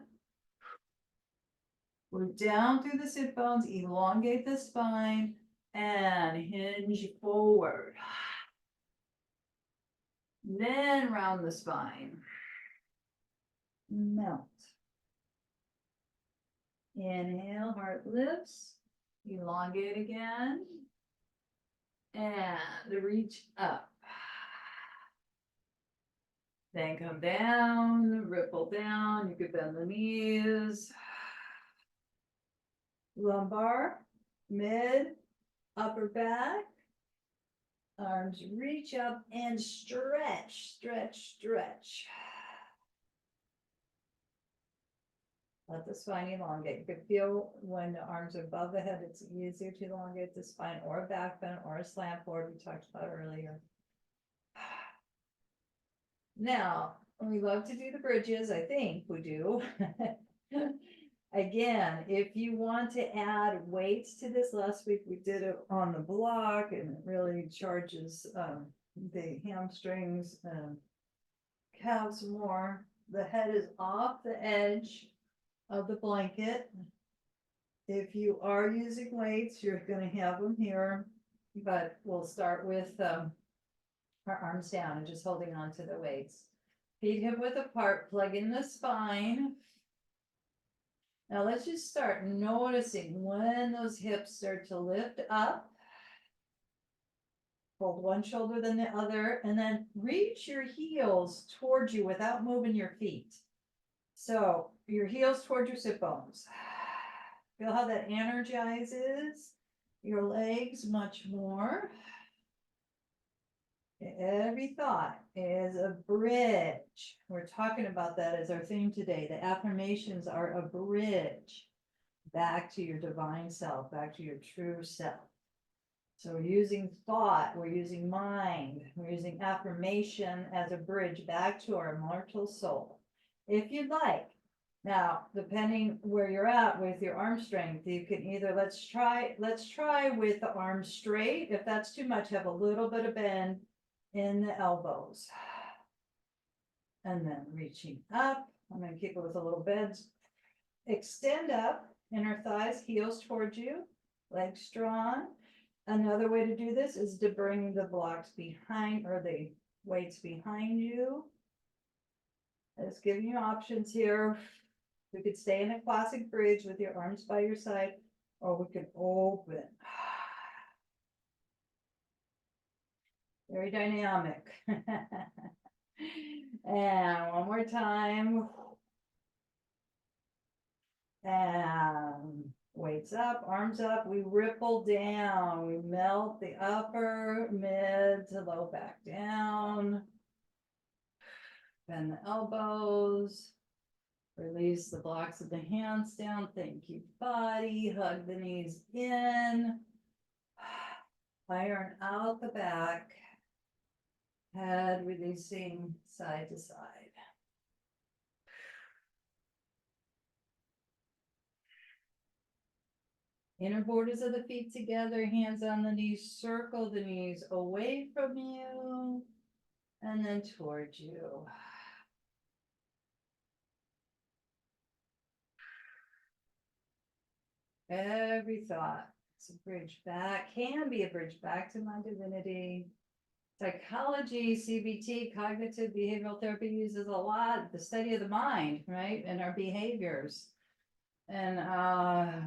A: We're down through the sit bones, elongate the spine, and hinge forward. Then round the spine. Melt. Inhale, heart lifts, elongate again, and reach up. Then come down, ripple down, you could bend the knees. Lumbar, mid, upper back, arms reach up and stretch, stretch, stretch. Let the spine elongate. You can feel when the arms are above the head, it's easier to elongate the spine, or a back bend or a slant forward we talked about earlier. Now, we love to do the bridges, I think we do. Again, if you want to add weights to this, last week we did it on the block and it really charges the hamstrings and calves more. The head is off the edge of the blanket. If you are using weights, you're going to have them here, but we'll start with our arms down and just holding on to the weights. Feet hip width apart, plug in the spine. Now let's just start noticing when those hips start to lift up. Fold one shoulder then the other, and then reach your heels towards you without moving your feet. So your heels towards your sit bones. Feel how that energizes your legs much more. Every thought is a bridge. We're talking about that as our theme today. The affirmations are a bridge back to your divine self, back to your true self. So we're using thought, we're using mind, we're using affirmation as a bridge back to our immortal soul. If you'd like, now, depending where you're at with your arm strength, you can either, let's try with the arms straight. If that's too much, have a little bit of bend in the elbows. And then reaching up, I'm going to keep it with a little bend. Extend up, inner thighs, heels towards you, legs strong. Another way to do this is to bring the blocks behind, or the weights behind you. It's giving you options here. We could stay in a classic bridge with your arms by your side, or we could open. Very dynamic. And one more time. And weights up, arms up, we ripple down, we melt the upper, mid to low back down. Bend the elbows. Release the blocks of the hands down. Thank you, body. Hug the knees in. Iron out the back. Head releasing side to side. Inner borders of the feet together, hands on the knees, circle the knees away from you and then towards you.
C: every thought. It's a bridge back, can be a bridge back to my divinity. Psychology, CBT, cognitive behavioral therapy uses a lot, the study of the mind, right? And our behaviors. And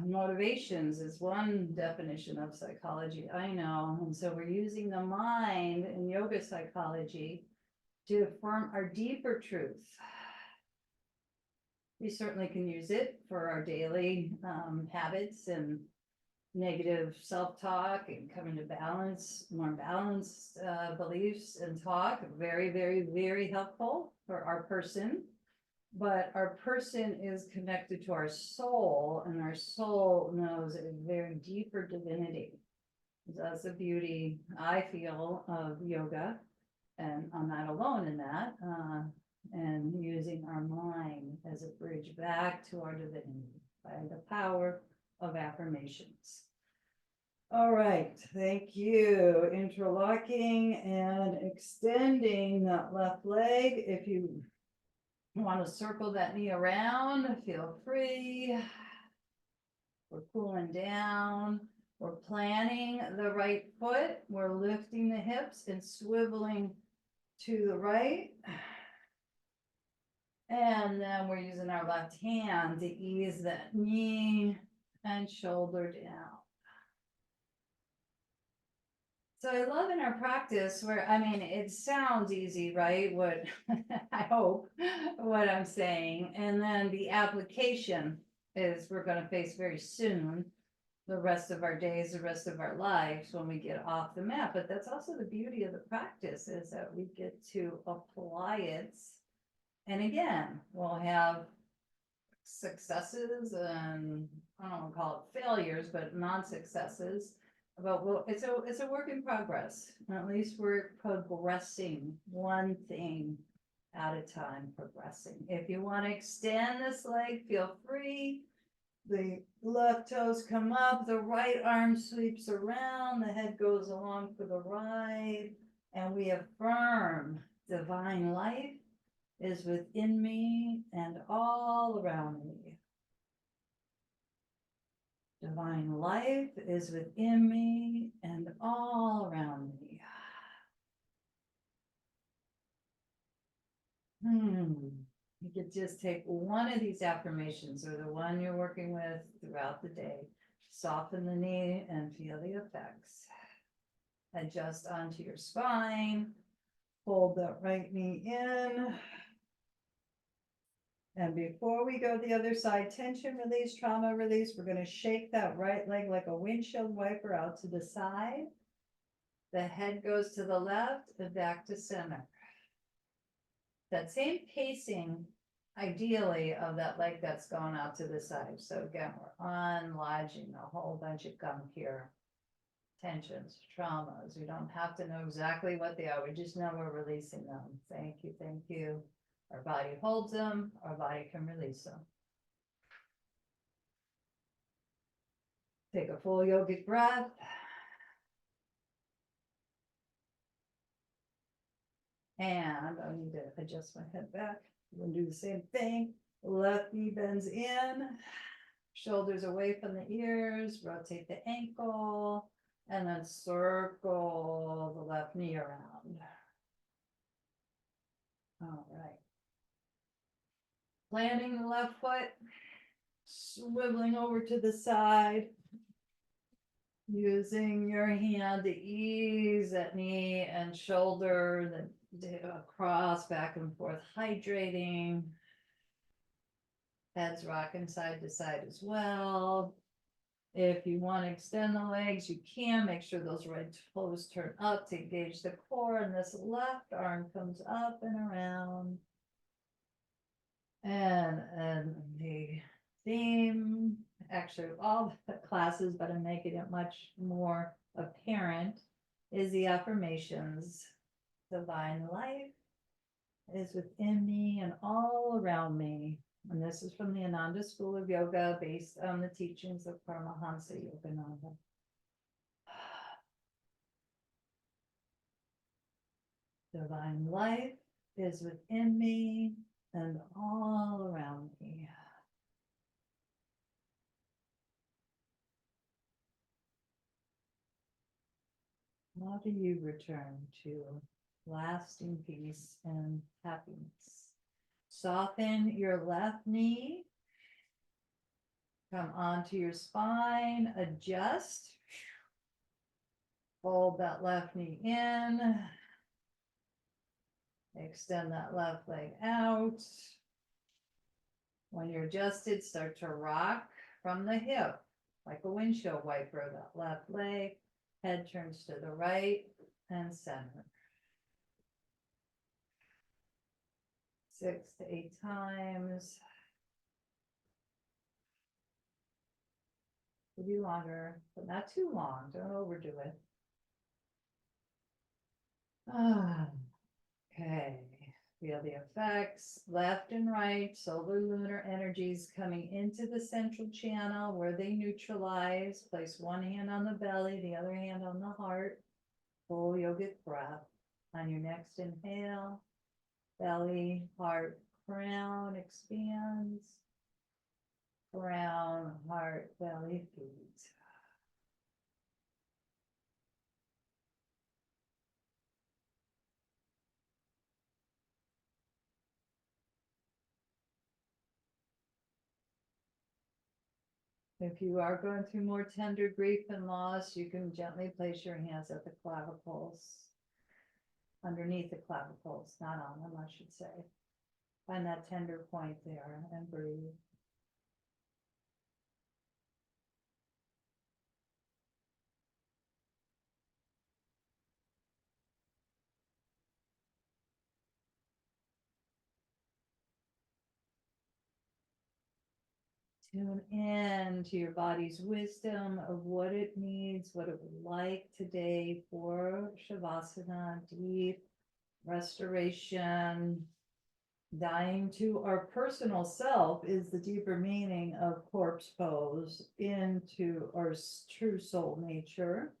C: motivations is one definition of psychology, I know. And so we're using the mind in yoga psychology to affirm our deeper truth. We certainly can use it for our daily habits and negative self-talk and coming to balance, more balanced beliefs and talk. Very, very, very helpful for our person. But our person is connected to our soul, and our soul knows a very deeper divinity. That's the beauty, I feel, of yoga. And I'm not alone in that. And using our mind as a bridge back to our divinity by the power of affirmations. All right, thank you. Interlocking and extending that left leg. If you want to circle that knee around, feel free. We're cooling down. We're planting the right foot. We're lifting the hips and swiveling to the right. And then we're using our left hand to ease that knee and shoulder down. So I love in our practice where, I mean, it sounds easy, right? What I hope what I'm saying. And then the application is we're going to face very soon the rest of our days, the rest of our lives when we get off the mat. But that's also the beauty of the practice, is that we get to apply it. And again, we'll have successes and I don't want to call it failures, but non-successes. But well, it's a work in progress. At least we're progressing one thing at a time, progressing. If you want to extend this leg, feel free. The left toes come up, the right arm sweeps around, the head goes along for the right, and we affirm divine life is within me and all around me. Divine life is within me and all around me. You could just take one of these affirmations or the one you're working with throughout the day. Soften the knee and feel the effects. Adjust onto your spine. Hold that right knee in. And before we go the other side, tension release, trauma release, we're going to shake that right leg like a windshield wiper out to the side. The head goes to the left and back to center. That same pacing, ideally, of that leg that's going out to the side. So again, we're unlodging a whole bunch of gunk here. Tensions, traumas. We don't have to know exactly what they are. We just know we're releasing them. Thank you, thank you. Our body holds them, our body can release them. Take a full yogic breath. And I need to adjust my head back. We're going to do the same thing. Left knee bends in, shoulders away from the ears, rotate the ankle, and then circle the left knee around. All right. Planting the left foot, swiveling over to the side, using your hand to ease that knee and shoulder, then across, back and forth, hydrating. Heads rocking side to side as well. If you want to extend the legs, you can. Make sure those right toes turn up to engage the core, and this left arm comes up and around. And the theme, actually, of all the classes, but I'm making it much more apparent, is the affirmations. Divine life is within me and all around me. And this is from the Ananda School of Yoga, based on the teachings of Paramahansa Yogananda. Divine life is within me and all around me. How do you return to lasting peace and happiness? Soften your left knee. Come onto your spine, adjust. Fold that left knee in. Extend that left leg out. When you're adjusted, start to rock from the hip, like a windshield wiper, that left leg. Head turns to the right and center. 6 to 8 times. Could be longer, but not too long. Don't overdo it. Okay. Feel the effects, left and right, solar lunar energies coming into the central channel where they neutralize. Place one hand on the belly, the other hand on the heart. Full yogic breath. On your next inhale, belly, heart, crown expands. Crown, heart, belly, feet. If you are going through more tender grief and loss, you can gently place your hands at the clavicles, underneath the clavicles, not on them, I should say. Find that tender point there and breathe. Tune in to your body's wisdom of what it needs, what it would like today for Shavasana, deep restoration. Dying to our personal self is the deeper meaning of corpse pose into our true soul nature.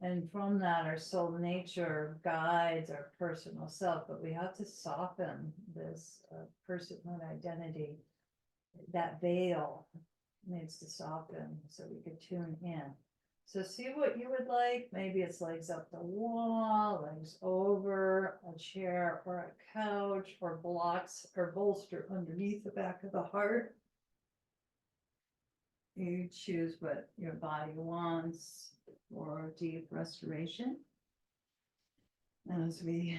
C: And from that, our soul nature guides our personal self, but we have to soften this personhood identity. That veil needs to soften so we could tune in. So see what you would like. Maybe it's legs up the wall, legs over a chair or a couch, or blocks or bolster underneath the back of the heart. You choose what your body wants for deep restoration. As we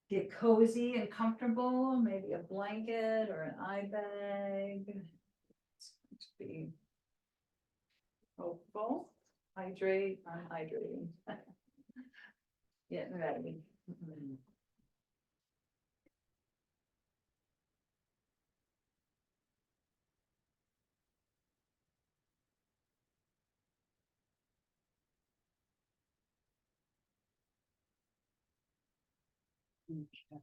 C: get cozy and comfortable, maybe a blanket or an eye bag. It's going to be hopeful. Hydrate, I'm hydrating. Getting ready. Okay.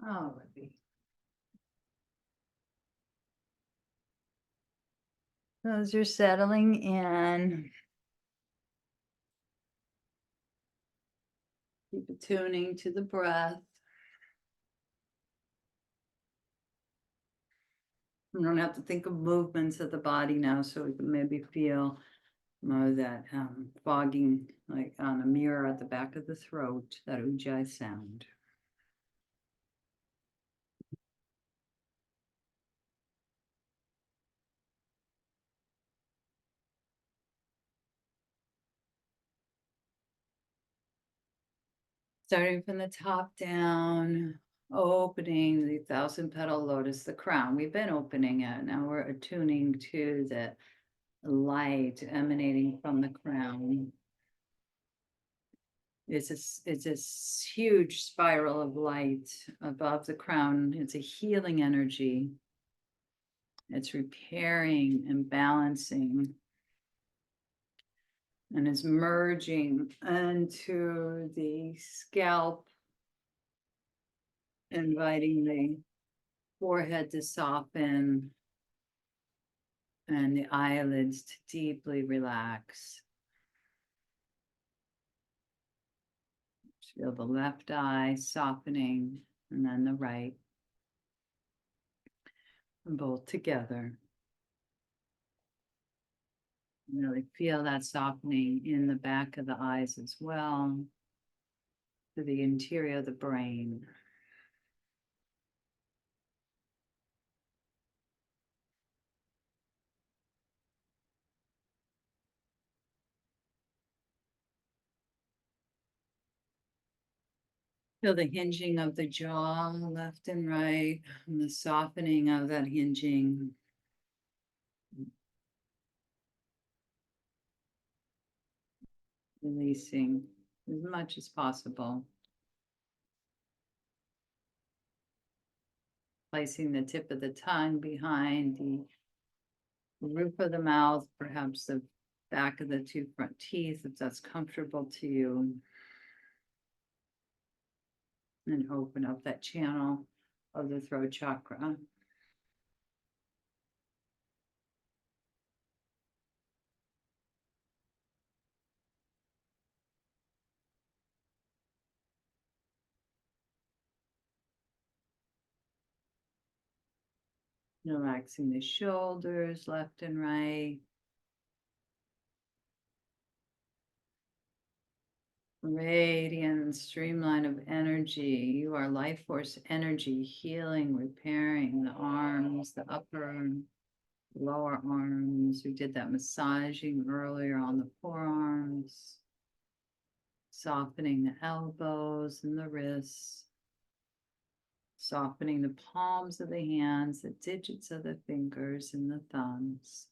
C: Alrighty. As you're settling in, keep attuning to the breath. You don't have to think of movements of the body now, so we can maybe feel more of that fogging, like on a mirror at the back of the throat, that ujjayi sound. Starting from the top down, opening the 1,000-petal lotus, the crown. We've been opening it. Now we're attuning to the light emanating from the crown. It's a huge spiral of light above the crown. It's a healing energy. It's repairing and balancing, and is merging into the scalp, inviting the forehead to soften and the eyelids to deeply relax. Feel the left eye softening, and then the right.
A: and both together. Really feel that softening in the back of the eyes as well, to the interior of the brain. Feel the hinging of the jaw left and right, and the softening of that hinging. Releasing as much as possible. Placing the tip of the tongue behind the roof of the mouth, perhaps the back of the two front teeth, if that's comfortable to you. And open up that channel of the throat chakra. Relaxing the shoulders left and right. Radiant streamline of energy. You are life force energy, healing, repairing the arms, the upper, lower arms. We did that massaging earlier on the forearms. Softening the elbows and the wrists. Softening the palms of the hands, the digits of the fingers and the thumbs.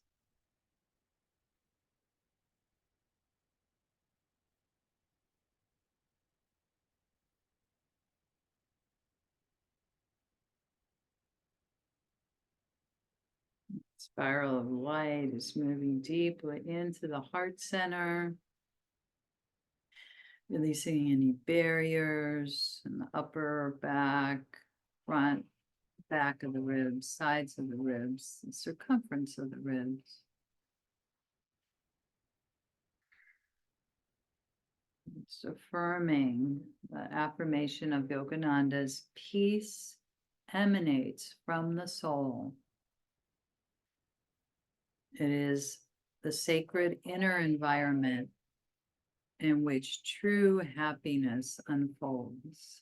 A: Spiral of light is moving deeply into the heart center. Releasing any barriers in the upper back, front, back of the ribs, sides of the ribs, the circumference of the ribs. It's affirming the affirmation of Yogananda's peace emanates from the soul. It is the sacred inner environment in which true happiness unfolds.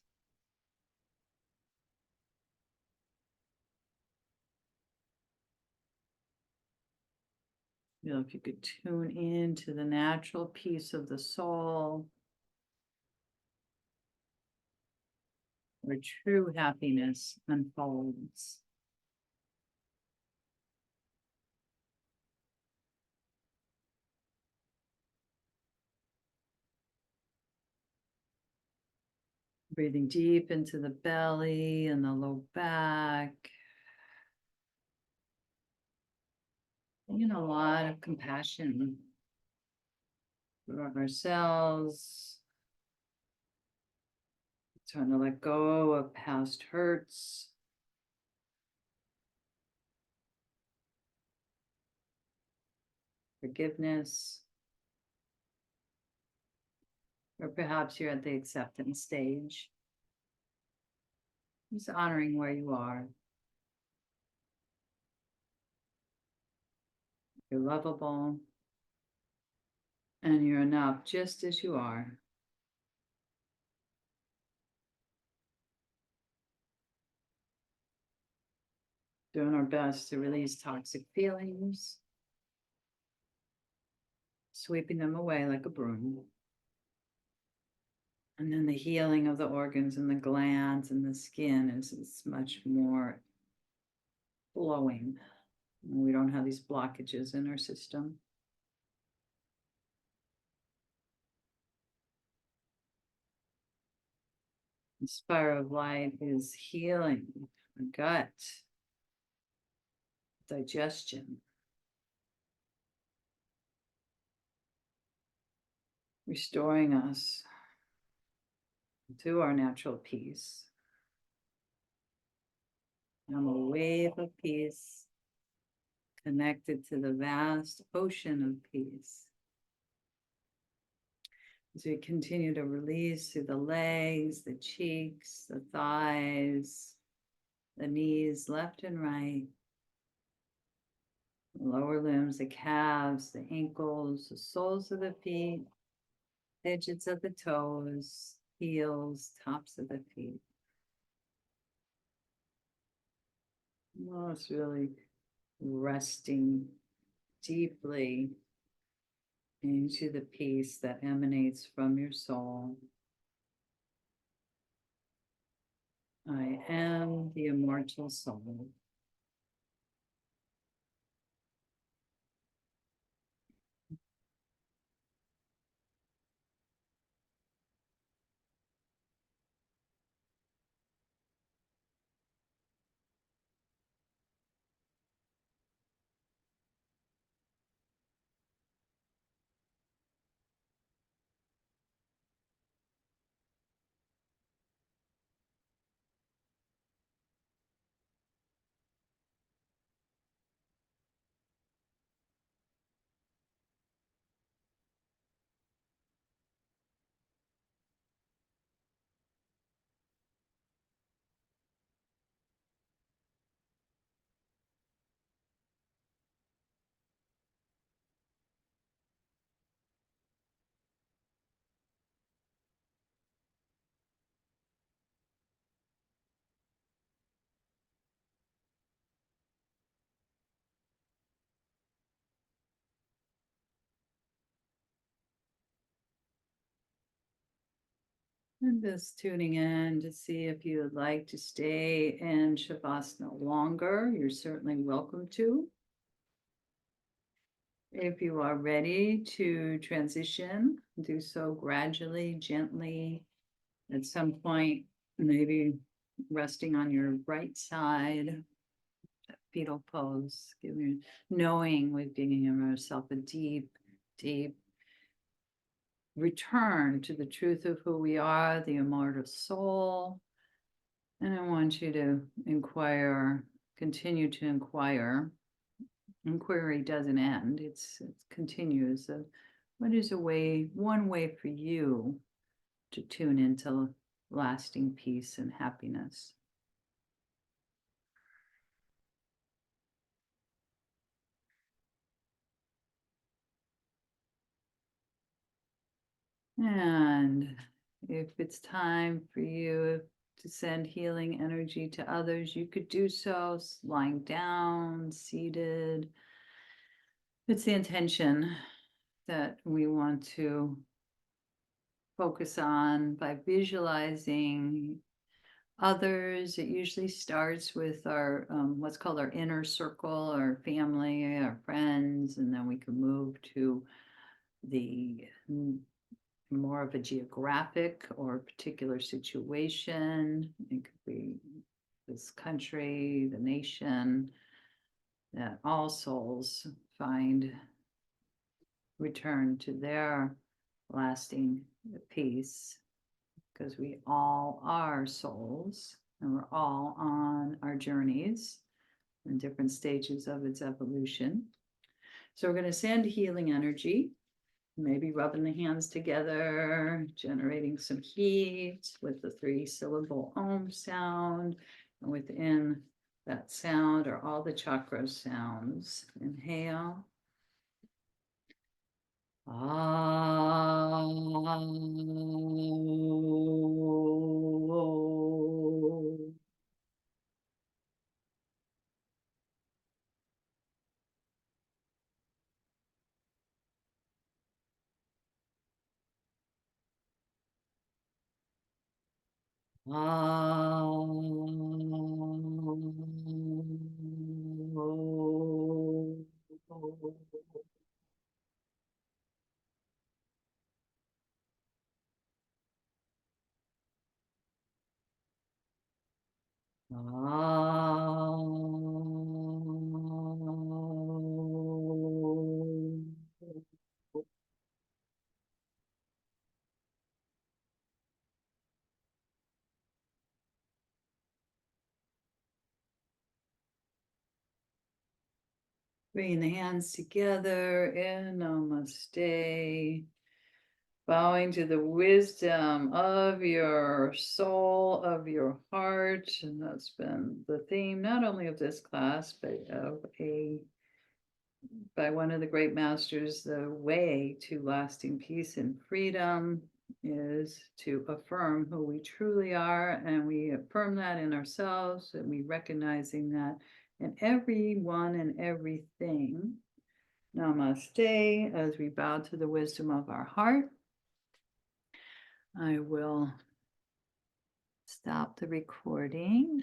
A: You know, if you could tune into the natural peace of the soul, where true happiness unfolds. Breathing deep into the belly and the low back. And a lot of compassion for ourselves. Trying to let go of past hurts. Forgiveness. Or perhaps you're at the acceptance stage. Just honoring where you are. You're lovable. And you're enough just as you are. Doing our best to release toxic feelings. Sweeping them away like a broom. And then the healing of the organs and the glands and the skin is much more flowing. We don't have these blockages in our system. The spiral of light is healing the gut, digestion, restoring us to our natural peace. I'm a wave of peace connected to the vast ocean of peace. As we continue to release through the legs, the cheeks, the thighs, the knees, left and right, lower limbs, the calves, the ankles, the soles of the feet, edges of the toes, heels, tops of the feet. Well, it's really resting deeply into the peace that emanates from your soul. I am the immortal soul. And just tuning in to see if you would like to stay in Shavasana longer. You're certainly welcome to. If you are ready to transition, do so gradually, gently. At some point, maybe resting on your right side, fetal pose, knowing with giving yourself a deep, deep return to the truth of who we are, the immortal soul. And I want you to inquire, continue to inquire. Inquiry doesn't end, it continues. What is one way for you to tune into lasting peace and happiness? And if it's time for you to send healing energy to others, you could do so lying down, seated. It's the intention that we want to focus on by visualizing others. It usually starts with our what's called our inner circle, our family, our friends, and then we can move to the more of a geographic or particular situation. It could be this country, the nation, that all souls find return to their lasting peace, because we all are souls and we're all on our journeys in different stages of its evolution. So we're going to send healing energy, maybe rubbing the hands together, generating some heat with the 3-syllable Om sound. And within that sound are all the chakra sounds. Inhale. Ah. Bringing the hands together in Namaste. Bowing to the wisdom of your soul, of your heart. And that's been the theme, not only of this class, but of a by one of the great masters, the way to lasting peace and freedom is to affirm who we truly are, and we affirm that in ourselves, and we recognizing that in everyone and everything. Namaste. As we bow to the wisdom of our heart, I will stop the recording.